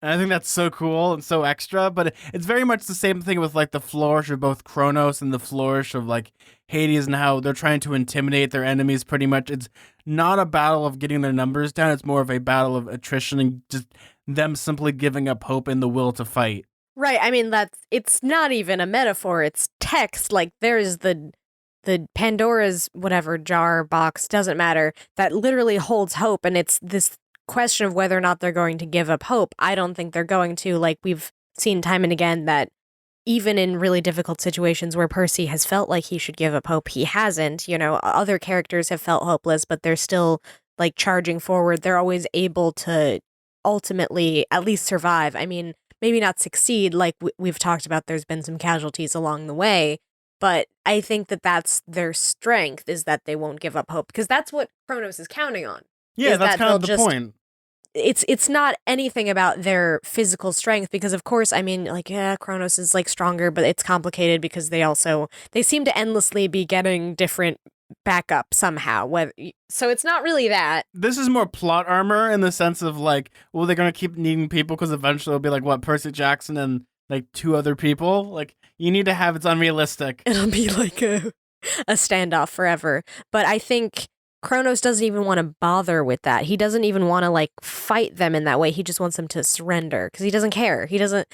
And I think that's so cool and so extra, but it's very much the same thing with like the flourish of both Kronos and the flourish of like Hades and how they're trying to intimidate their enemies pretty much. It's not a battle of getting their numbers down, it's more of a battle of attrition and just them simply giving up hope and the will to fight. Right. I mean, it's not even a metaphor. It's text. Like there's the Pandora's whatever jar box, doesn't matter, that literally holds hope, and it's this question of whether or not they're going to give up hope. I don't think they're going to. Like we've seen time and again that even in really difficult situations where Percy has felt like he should give up hope, he hasn't. Other characters have felt hopeless, but they're still like charging forward. They're always able to ultimately at least survive. I mean, maybe not succeed. Like we've talked about, there's been some casualties along the way, but I think that that's their strength, is that they won't give up hope, because that's what Kronos is counting on. Yeah, Is that's that kind of they'll the just point. it's not anything about their physical strength, because of course, I mean, like, yeah, Kronos is like stronger, but it's complicated because they seem to endlessly be getting different backup somehow. So it's not really that. This is more plot armor in the sense of like, well, they're gonna keep needing people because eventually it'll be like what, Percy Jackson and like two other people. Like you need to have it's unrealistic. It'll be like a standoff forever. But I think Kronos doesn't even want to bother with that. He doesn't even want to like fight them in that way. He just wants them to surrender because he doesn't care. He doesn't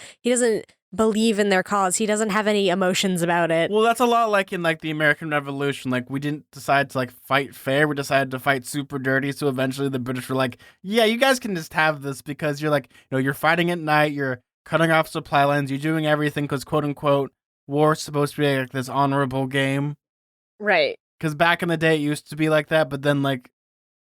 believe in their cause. He doesn't have any emotions about it. Well, that's a lot like in like the American Revolution. Like we didn't decide to like fight fair. We decided to fight super dirty. So eventually the British were like, yeah, you guys can just have this because you're like, you're fighting at night. You're cutting off supply lines. You're doing everything because quote unquote war's supposed to be like this honorable game. Right. Because back in the day it used to be like that. But then like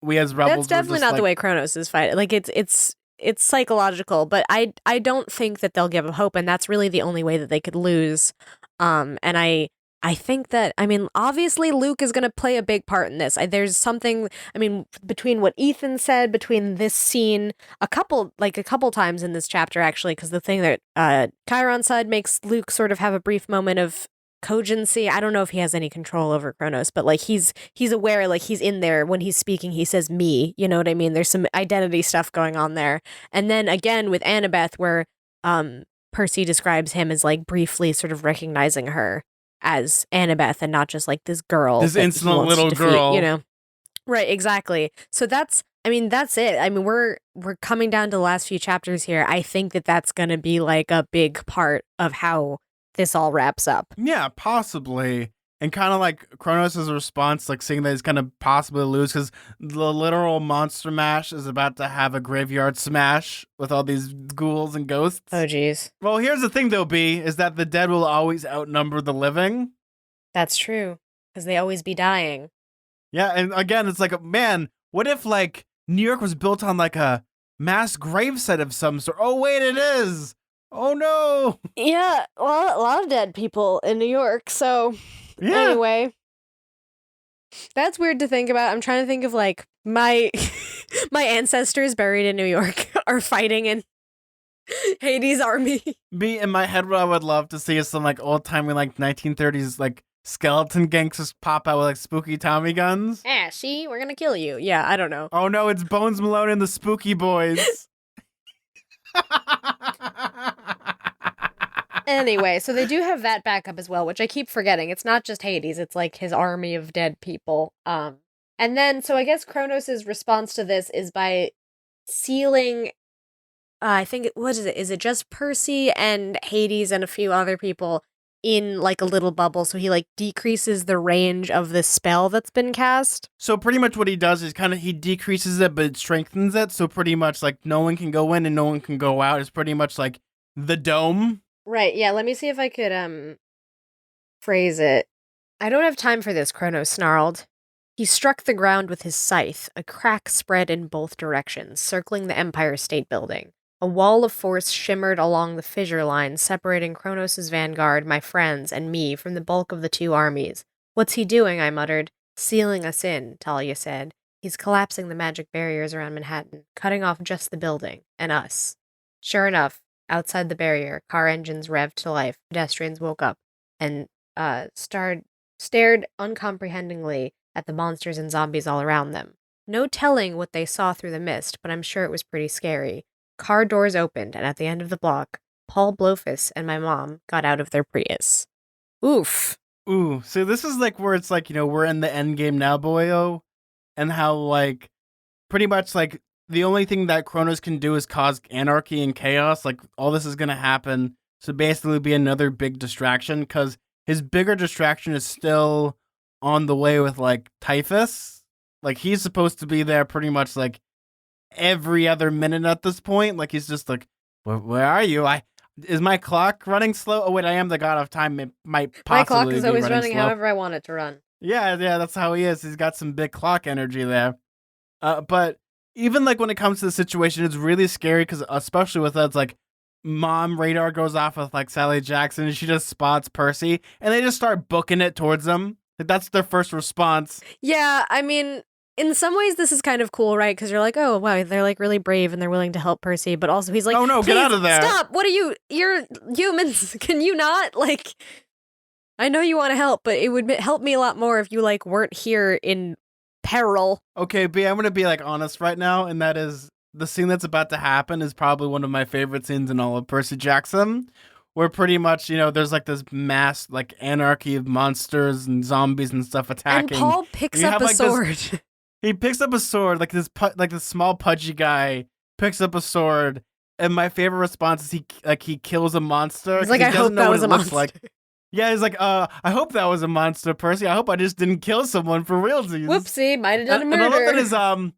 we as rebels, that's definitely not the way Kronos is fighting. Like it's psychological, but I don't think that they'll give up hope, and that's really the only way that they could lose. And I think that, I mean, obviously Luke is going to play a big part in this. There's something, I mean, between what Ethan said, between this scene, a couple times in this chapter, actually, because the thing that Chiron said makes Luke sort of have a brief moment of cogency. I don't know if he has any control over Kronos, but like he's aware, like he's in there when he's speaking, he says me, you know what I mean? There's some identity stuff going on there. And then again with Annabeth, where Percy describes him as like briefly sort of recognizing her as Annabeth and not just like this girl, this insolent little defeat, girl. Right, exactly. So that's it. I mean, we're coming down to the last few chapters here. I think that that's going to be like a big part of how this all wraps up. Yeah, possibly. And kind of like Kronos' response, like seeing that he's going to possibly lose because the literal monster mash is about to have a graveyard smash with all these ghouls and ghosts. Oh, geez. Well, here's the thing, though, B, is that the dead will always outnumber the living. That's true, because they always be dying. Yeah, and again, it's like, man, what if, like, New York was built on, like, a mass gravesite of some sort? Oh, wait, it is! Oh, no! Yeah, well, a lot of dead people in New York, so... Yeah. Anyway, that's weird to think about. I'm trying to think of like my ancestors buried in New York are fighting in Hades' army. Me, in my head, what I would love to see is some like old timey like 1930s like skeleton gangsters pop out with like spooky Tommy guns. See, we're gonna kill you. Yeah, I don't know. Oh no, it's Bones Malone and the Spooky Boys. Anyway, so they do have that backup as well, which I keep forgetting. It's not just Hades, it's like his army of dead people. And then, so I guess Kronos' response to this is by sealing, I think, what is it? Is it just Percy and Hades and a few other people in like a little bubble, so he like decreases the range of the spell that's been cast? So pretty much what he does is he decreases it, but it strengthens it. So pretty much like no one can go in and no one can go out. It's pretty much like the dome. Right, yeah, let me see if I could phrase it. I don't have time for this, Kronos snarled. He struck the ground with his scythe. A crack spread in both directions, circling the Empire State Building. A wall of force shimmered along the fissure line, separating Kronos' vanguard, my friends, and me from the bulk of the two armies. What's he doing? I muttered. Sealing us in, Talia said. He's collapsing the magic barriers around Manhattan, cutting off just the building, and us. Sure enough, outside the barrier, car engines revved to life, pedestrians woke up, and stared uncomprehendingly at the monsters and zombies all around them. No telling what they saw through the mist, but I'm sure it was pretty scary. Car doors opened, and at the end of the block, Paul Blofus and my mom got out of their Prius. Oof. Ooh, so this is like where it's like, we're in the end game now, boyo, and how like pretty much like the only thing that Kronos can do is cause anarchy and chaos. Like all this is gonna happen, so basically be another big distraction because his bigger distraction is still on the way with like Typhus. Like he's supposed to be there pretty much like every other minute at this point. Like he's just like, where are you? Is my clock running slow? Oh wait, I am the god of time. It might possibly My clock is be always running slow. however I want it to run. Yeah, that's how he is. He's got some big clock energy there. But even like when it comes to the situation, it's really scary because especially with that, it's like mom radar goes off with like Sally Jackson and she just spots Percy and they just start booking it towards them. Like, that's their first response. Yeah, I mean, in some ways this is kind of cool, right? Because you're like, oh, wow, they're like really brave and they're willing to help Percy. But also he's like, oh no, get out of there. Stop. What are you? You're humans. Can you not? Like, I know you want to help, but it would help me a lot more if you like weren't here in peril. Okay, B, I'm going to be like honest right now. And that is the scene that's about to happen is probably one of my favorite scenes in all of Percy Jackson. Where pretty much, there's like this mass like anarchy of monsters and zombies and stuff attacking. And Paul picks up a sword. He picks up a sword, like this small pudgy guy picks up a sword, and my favorite response is he kills a monster. He's like, I hope that was a monster. Like. Yeah, he's like, I hope that was a monster, Percy. I hope I just didn't kill someone for realsies. Whoopsie, might have done a murder. And I love that his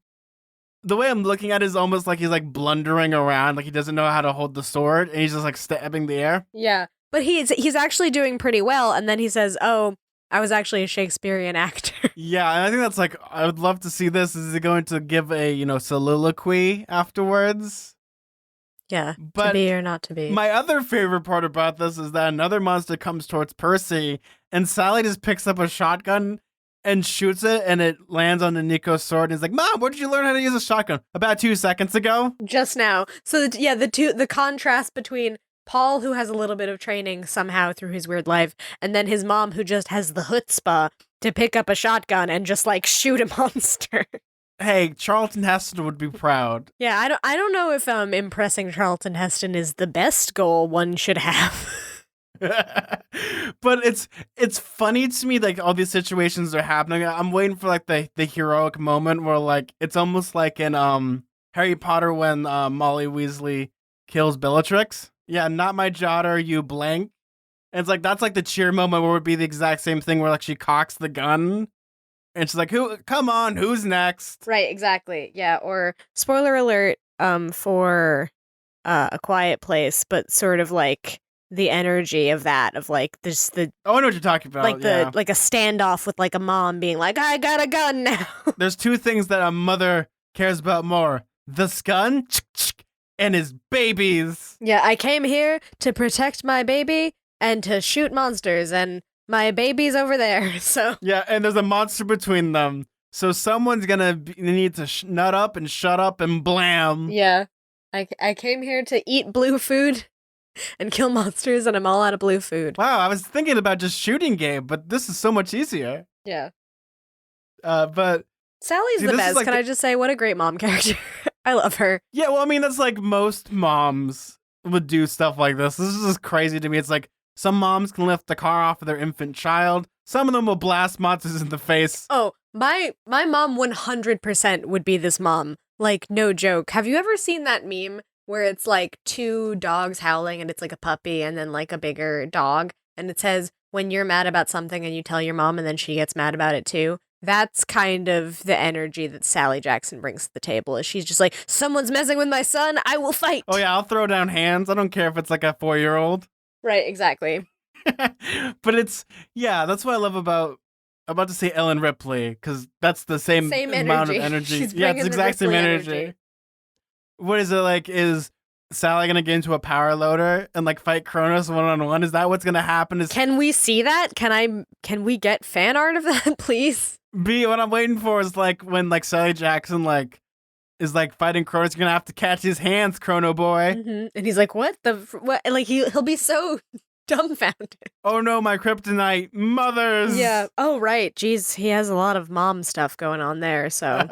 the way I'm looking at it is almost like he's like blundering around, like he doesn't know how to hold the sword, and he's just like stabbing the air. Yeah, but he's actually doing pretty well, and then he says, "Oh, I was actually a Shakespearean actor." Yeah, and I think that's like I would love to see this. Is he going to give a soliloquy afterwards? Yeah, but to be or not to be. My other favorite part about this is that another monster comes towards Percy, and Sally just picks up a shotgun and shoots it, and it lands on Nico's sword. And he's like, "Mom, where did you learn how to use a shotgun? About 2 seconds ago." Just now. So the contrast between Paul, who has a little bit of training somehow through his weird life, and then his mom, who just has the chutzpah to pick up a shotgun and just like shoot a monster. Hey, Charlton Heston would be proud. Yeah, I don't know if impressing Charlton Heston is the best goal one should have. But it's funny to me, like all these situations are happening. I'm waiting for like the heroic moment where like it's almost like in Harry Potter when Molly Weasley kills Bellatrix. Yeah, not my daughter, you blank. And it's like that's like the cheer moment where it would be the exact same thing where like she cocks the gun and she's like, come on, who's next? Right, exactly. Yeah, or spoiler alert for A Quiet Place, but sort of like the energy of that, of like this I know what you're talking about. Like like a standoff with like a mom being like, I got a gun now. There's two things that a mother cares about more: the gun and his babies. Yeah, I came here to protect my baby and to shoot monsters, and my baby's over there. So yeah, and there's a monster between them. So someone's gonna need to nut up and shut up and blam. Yeah, I came here to eat blue food and kill monsters, and I'm all out of blue food. Wow, I was thinking about just shooting Gabe, but this is so much easier. Yeah. But Sally's the best. Like Can I just say, what a great mom character. I love her. Yeah, well, I mean, that's like most moms would do stuff like this. This is just crazy to me. It's like some moms can lift the car off of their infant child. Some of them will blast monsters in the face. Oh, my mom 100% would be this mom. Like, no joke. Have you ever seen that meme where it's like two dogs howling and it's like a puppy and then like a bigger dog? And it says, when you're mad about something and you tell your mom and then she gets mad about it too. That's kind of the energy that Sally Jackson brings to the table. Is she's just like, someone's messing with my son, I will fight. Oh yeah, I'll throw down hands. I don't care if it's like a 4-year-old. Right, exactly. But that's what I love about about to say Ellen Ripley, because that's the same Same amount of energy. energy. She's Yeah, it's bringing the the exact same Ripley energy. energy. What is it like? Is Sally gonna get into a power loader and like fight Kronos 1-on-1? Is that what's gonna happen? Is Can we see that? Can we get fan art of that, please? B, what I'm waiting for is like when like Sally Jackson like is like fighting Kronos, you're gonna have to catch his hands, Chrono boy. Mm-hmm. And he's like, "What the what?" Like he'll be so dumbfounded. Oh no, my kryptonite, mothers. Yeah. Oh right. Jeez, he has a lot of mom stuff going on there. So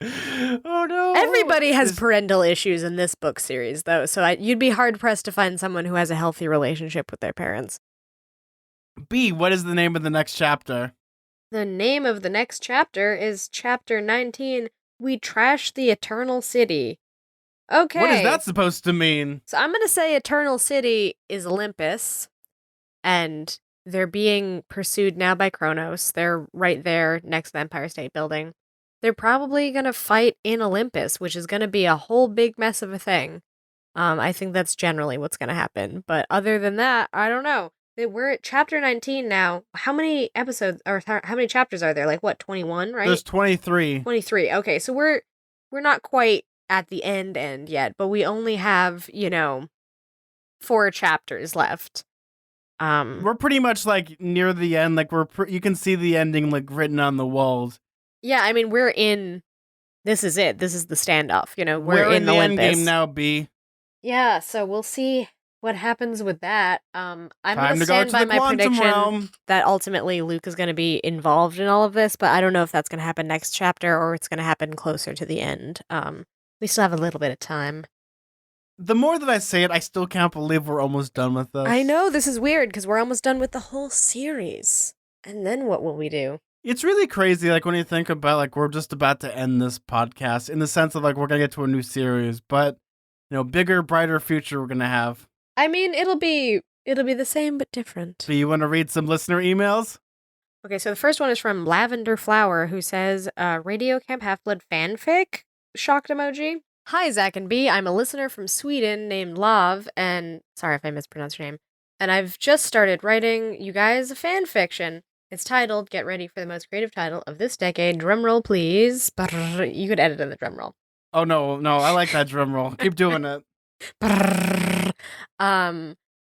Oh no. everybody has parental issues in this book series, though. So you'd be hard pressed to find someone who has a healthy relationship with their parents. B, what is the name of the next chapter? The name of the next chapter is Chapter 19. We trash the Eternal City. Okay. What is that supposed to mean? So I'm going to say Eternal City is Olympus, and they're being pursued now by Kronos. They're right there next to the Empire State Building. They're probably going to fight in Olympus, which is going to be a whole big mess of a thing. I think that's generally what's going to happen. But other than that, I don't know. We're at chapter 19 now. How many episodes or how many chapters are there? Like what, 21, right? There's 23. 23. Okay, so we're not quite at the end yet, but we only have, 4 chapters left. We're pretty much like near the end. Like you can see the ending like written on the walls. Yeah, I mean we're in. This is it. This is the standoff. We're in the Olympus. end game now. B. Yeah, so we'll see what happens with that. I'm Time gonna to go stand to by the my quantum prediction realm. that ultimately Luke is going to be involved in all of this, but I don't know if that's going to happen next chapter or it's going to happen closer to the end. We still have a little bit of time. The more that I say it, I still can't believe we're almost done with this. I know, this is weird because we're almost done with the whole series. And then what will we do? It's really crazy, like when you think about like we're just about to end this podcast in the sense of like we're gonna get to a new series, but bigger, brighter future we're gonna have. I mean, it'll be the same but different. So you want to read some listener emails? Okay, so the first one is from Lavender Flower, who says, Radio Camp Half-Blood fanfic? Shocked emoji. Hi, Zach and B. I'm a listener from Sweden named Lav, and sorry if I mispronounced your name. And I've just started writing you guys a fan fiction. It's titled, get ready for the most creative title of this decade. Drumroll, please. Brrr. You could edit in the drumroll. Oh, no, I like that drum roll. Keep doing it.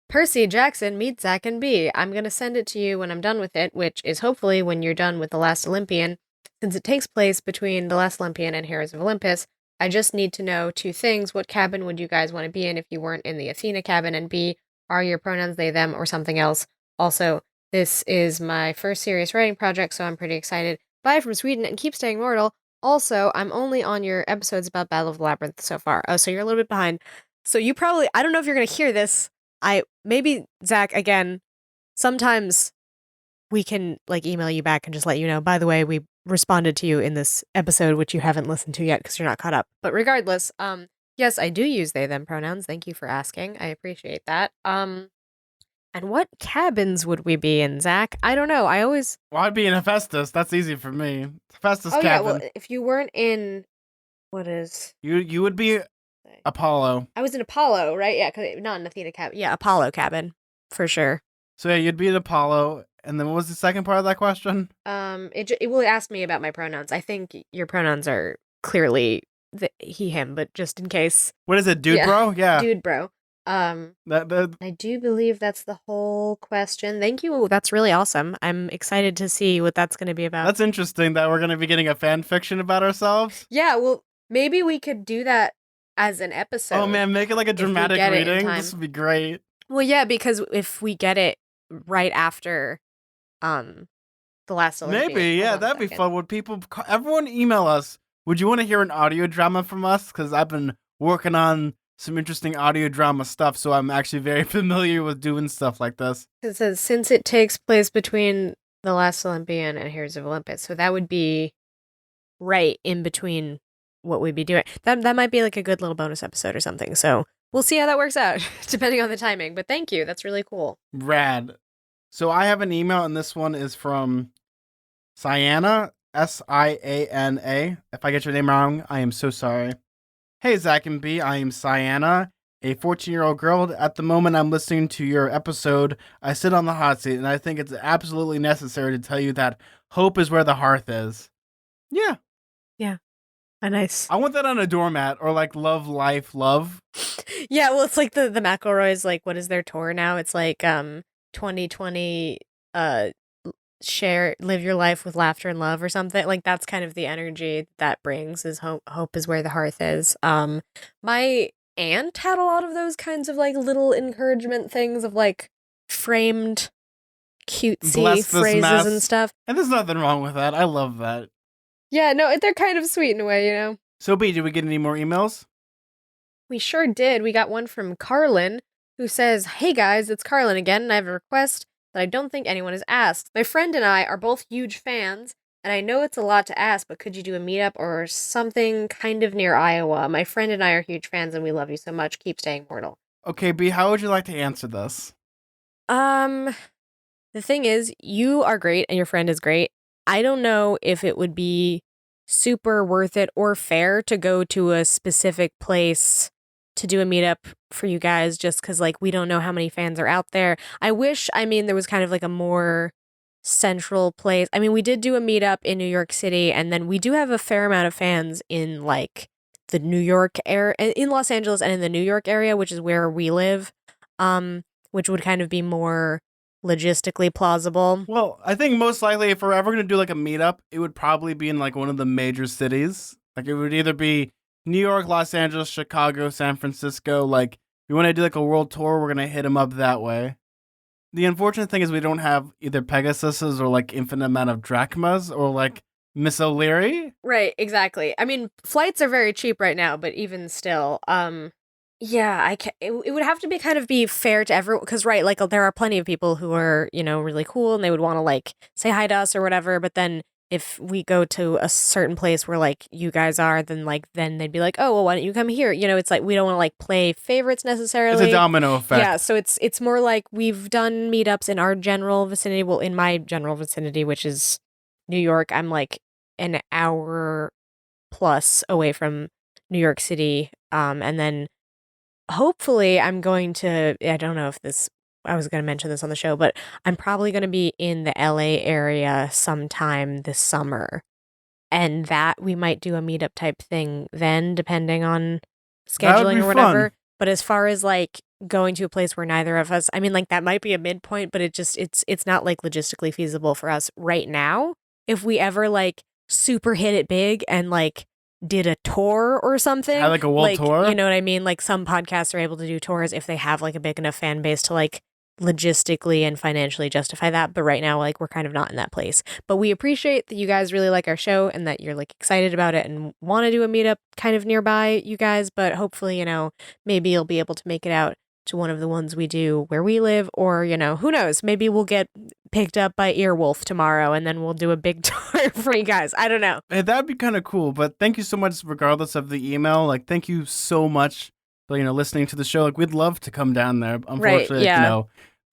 Percy Jackson meets Zach and B. I'm going to send it to you when I'm done with it, which is hopefully when you're done with The Last Olympian. Since it takes place between The Last Olympian and Heroes of Olympus, I just need to know 2 things. What cabin would you guys want to be in if you weren't in the Athena cabin? And B, are your pronouns they, them, or something else? Also, this is my first serious writing project, so I'm pretty excited. Bye from Sweden and keep staying mortal. Also, I'm only on your episodes about Battle of the Labyrinth so far. Oh, so you're a little bit behind. So you probably, I don't know if you're going to hear this. Maybe, Zach, again, sometimes we can like email you back and just let you know, by the way, we responded to you in this episode, which you haven't listened to yet because you're not caught up. But regardless, yes, I do use they, them pronouns. Thank you for asking. I appreciate that. And what cabins would we be in, Zach? I don't know. Well, I'd be in Hephaestus. That's easy for me. Hephaestus cabin. Yeah, well, if you weren't in, what is... You would be Apollo. I was in Apollo, right? Yeah, not in Athena cabin. Yeah, Apollo cabin, for sure. So yeah, you'd be in Apollo. And then what was the second part of that question? It will ask me about my pronouns. I think your pronouns are clearly he, him, but just in case. What is it, dude, bro? Yeah. Dude, bro. I do believe that's the whole question. Thank you. That's really awesome. I'm excited to see what that's going to be about. That's interesting that we're going to be getting a fan fiction about ourselves. Yeah, well, maybe we could do that as an episode. Oh man, make it like a dramatic reading. This would be great. Well, yeah, because if we get it right after The Last Olympian. Maybe, yeah, that'd be fun. Would everyone email us? Would you want to hear an audio drama from us? Because I've been working on some interesting audio drama stuff, so I'm actually very familiar with doing stuff like this. It says, since it takes place between The Last Olympian and Heroes of Olympus, so that would be right in between what we'd be doing. That might be like a good little bonus episode or something, so we'll see how that works out, depending on the timing, but thank you, that's really cool. Rad. So I have an email, and this one is from Siana, Siana. If I get your name wrong, I am so sorry. Hey, Zach and B, I am Siana, a 14-year-old girl. At the moment I'm listening to your episode, I sit on the hot seat, and I think it's absolutely necessary to tell you that Hope is where the hearth is. Yeah. Yeah. Nice. I want that on a doormat or like love, life, love. Yeah, well, it's like the McElroys, like, what is their tour now? It's like 2020 uh live your life with laughter and love or something. Like that's kind of the energy that brings is hope is where the hearth is. My aunt had a lot of those kinds of like little encouragement things of like framed cutesy Bless this phrases and mess. stuff. And there's nothing wrong with that. I love that. Yeah, no, they're kind of sweet in a way, you know. So, B, did we get any more emails? We sure did. We got one from Carlin who says, "Hey guys, it's Carlin again, and I have a request that I don't think anyone has asked. My friend and I are both huge fans, and I know it's a lot to ask, but could you do a meetup or something kind of near Iowa? My friend and I are huge fans, and we love you so much. Keep staying mortal." Okay, B, how would you like to answer this? Um, the thing is, you are great and your friend is great. I don't know if it would be super worth it or fair to go to a specific place to do a meetup for you guys just because, like, we don't know how many fans are out there. I wish, I mean, there was kind of like a more central place. I mean, we did do a meetup in New York City, and then we do have a fair amount of fans in, like, the New York area, in Los Angeles and in the New York area, which is where we live, which would kind of be more logistically plausible. Well, I think most likely if we're ever going to do like a meetup, it would probably be in like one of the major cities. Like it would either be New York, Los Angeles, Chicago, San Francisco. Like if we want to do like a world tour, we're going to hit them up that way. The unfortunate thing is we don't have either Pegasuses or like infinite amount of drachmas or like Miss O'Leary. Right, exactly. I mean, flights are very cheap right now, but even still, yeah, I can it would have to be fair to everyone because right, like there are plenty of people who are, you know, really cool and they would want to like say hi to us or whatever, but then if we go to a certain place where like you guys are, then they'd be like, "Oh, well, why don't you come here?" You know, it's like we don't want to like play favorites It's necessarily. a domino effect. Yeah, so it's more like we've done meetups in our general vicinity, well, in my general vicinity, which is New York. I'm like an hour plus away from New York City. And then hopefully I'm going to, I don't know if this, I was going to mention this on the show, but I'm probably going to be in the LA area sometime this summer. And that we might do a meetup type thing then, depending on That would scheduling be or whatever. fun. But as far as like going to a place where neither of us, I mean, like that might be a midpoint, but it's not like logistically feasible for us right now. If we ever like super hit it big and like did a tour or something, Had like a world like tour. you know what I mean? Like some podcasts are able to do tours if they have like a big enough fan base to like logistically and financially justify that, but right now like we're kind of not in that place. But we appreciate that you guys really like our show and that you're like excited about it and want to do a meetup kind of nearby, you guys, but hopefully, you know, maybe you'll be able to make it out to one of the ones we do where we live, or you know, who knows, maybe we'll get picked up by Earwolf tomorrow and then we'll do a big tour for you guys. I don't know. Hey, that'd be kind of cool. But thank you so much, regardless of the email. Like, thank you so much for listening to the show. Like, we'd love to come down there. Unfortunately, Right, yeah.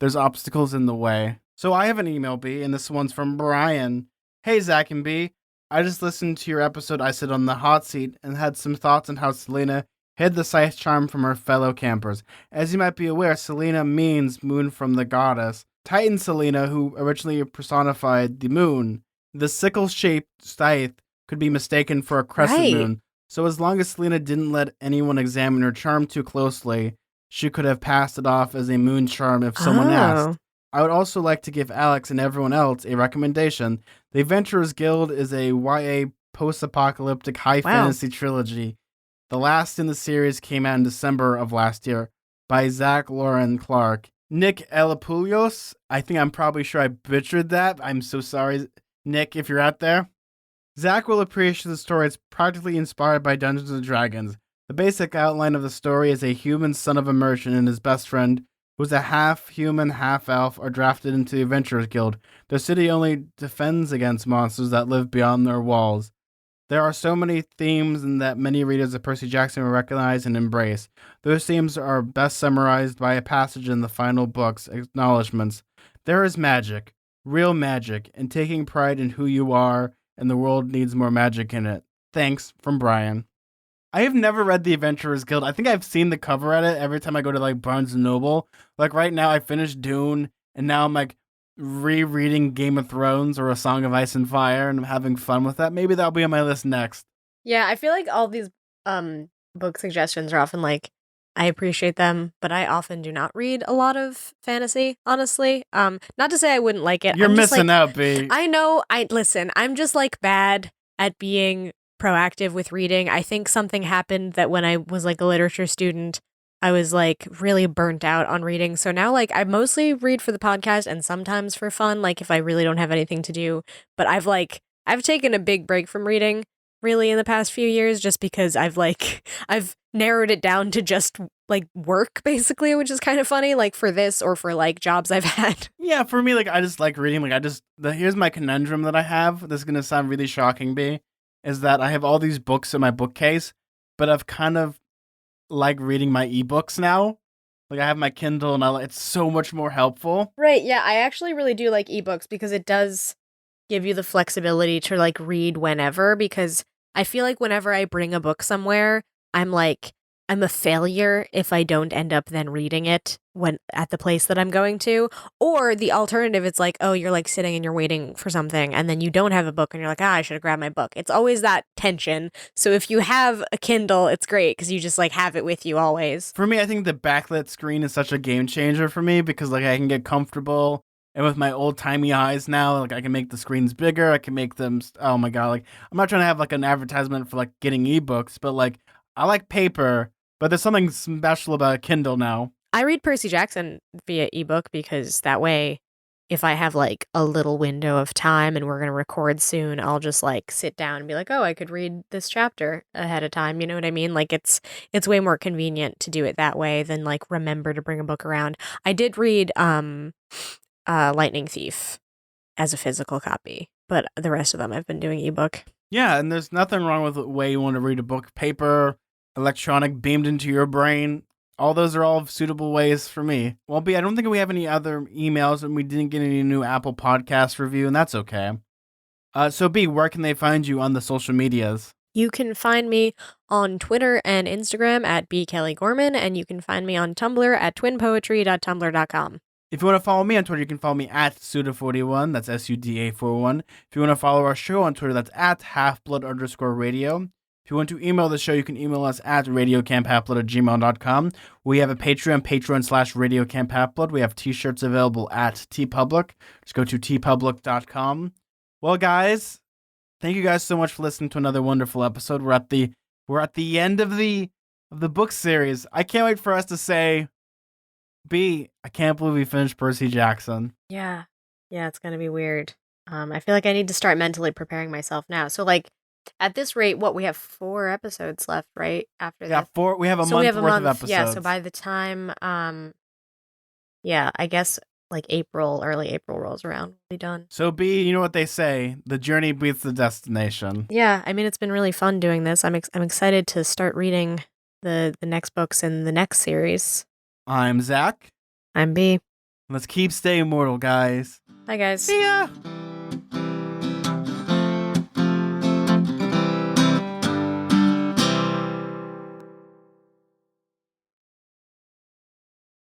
there's obstacles in the way. So I have an email, B, and this one's from Brian. Hey, Zach and B. I just listened to your episode. I sit on the hot seat and had some thoughts on how Selena hid the scythe charm from her fellow campers. As you might be aware, Selena means moon from the goddess. Titan Selena, who originally personified the moon. The sickle-shaped scythe could be mistaken for a crescent Right. moon. So as long as Selena didn't let anyone examine her charm too closely, she could have passed it off as a moon charm if someone asked. I would also like to give Alex and everyone else a recommendation. The Adventurers Guild is a YA post-apocalyptic high fantasy trilogy. The last in the series came out in December of last year by Zach Lauren Clark. Nick Elapoulios, I think I'm probably sure I butchered that. I'm so sorry, Nick, if you're out there. Zach will appreciate the story. It's practically inspired by Dungeons & Dragons. The basic outline of the story is a human son of a merchant and his best friend, who's a half-human, half-elf, are drafted into the Adventurers Guild. Their city only defends against monsters that live beyond their walls. There are so many themes in that many readers of Percy Jackson will recognize and embrace. Those themes are best summarized by a passage in the final book's acknowledgments. There is magic, real magic, and taking pride in who you are, and the world needs more magic in it. Thanks, from Brian. I have never read The Adventurers Guild. I think I've seen the cover at it every time I go to like Barnes & Noble. Like right now I finished Dune, and now I'm like rereading Game of Thrones or A Song of Ice and Fire and having fun with that. Maybe that'll be on my list next. Yeah, I feel like all these book suggestions are often like I appreciate them, but I often do not read a lot of fantasy, honestly. Not to say I wouldn't like it. You're I'm just missing like out, B. I know, listen, I'm just like bad at being proactive with reading. I think something happened that when I was like a literature student, I was like really burnt out on reading. So now like I mostly read for the podcast and sometimes for fun, like if I really don't have anything to do. But I've taken a big break from reading really in the past few years just because I've narrowed it down to just like work basically, which is kind of funny, like for this or for like jobs I've had. Yeah, for me, like I just like reading. Like here's my conundrum that I have. This is gonna sound really shocking, B, is that I have all these books in my bookcase, but I've kind of like reading my ebooks now. Like I have my Kindle, and it's so much more helpful. Right, yeah, I actually really do like ebooks because it does give you the flexibility to like read whenever because I feel like whenever I bring a book somewhere, I'm like I'm a failure if I don't end up then reading it when at the place that I'm going to. Or the alternative, it's like, oh, you're like sitting and you're waiting for something and then you don't have a book and you're like, I should have grabbed my book. It's always that tension. So if you have a Kindle, it's great because you just like have it with you always. For me, I think the backlit screen is such a game changer for me because like I can get comfortable. And with my old timey eyes now, like I can make the screens bigger. I can make them. Oh my god! Like I'm not trying to have like an advertisement for like getting ebooks, but like I like paper. But there's something special about a Kindle now. I read Percy Jackson via ebook because that way, if I have like a little window of time and we're going to record soon, I'll just like sit down and be like, oh, I could read this chapter ahead of time. You know what I mean? Like it's way more convenient to do it that way than like remember to bring a book around. I did read Lightning Thief as a physical copy, but the rest of them I've been doing ebook. Yeah, and there's nothing wrong with the way you want to read a book. Paper, electronic, beamed into your brain. All those are all suitable ways for me. Well, B, I don't think we have any other emails, and we didn't get any new Apple Podcast review, and that's okay. So, B, where can they find you on the social medias? You can find me on Twitter and Instagram at bkellygorman, and you can find me on Tumblr at twinpoetry.tumblr.com. If you want to follow me on Twitter, you can follow me at Suda41. That's SUDA41. If you want to follow our show on Twitter, that's at halfblood_radio. If you want to email the show, you can email us at radiocamphalfblood@gmail.com. We have a Patreon, patreon.com/radiocamphalfblood. We have t-shirts available at TeePublic. Just go to tpublic.com. Well, guys, thank you guys so much for listening to another wonderful episode. We're at the end of the book series. I can't wait for us to say, B, I can't believe we finished Percy Jackson. Yeah. Yeah, it's going to be weird. I feel like I need to start mentally preparing myself now. So like at this rate, we have 4 episodes left, right? After Yeah, this. 4. We have a So month we have a worth month. of episodes. Yeah, so by the time yeah, I guess like early April rolls around, we'll be done. So B, you know what they say, the journey beats the destination. Yeah, I mean it's been really fun doing this. I'm excited to start reading the next books in the next series. I'm Zach. I'm B. Let's keep staying immortal, guys. Bye guys. See ya!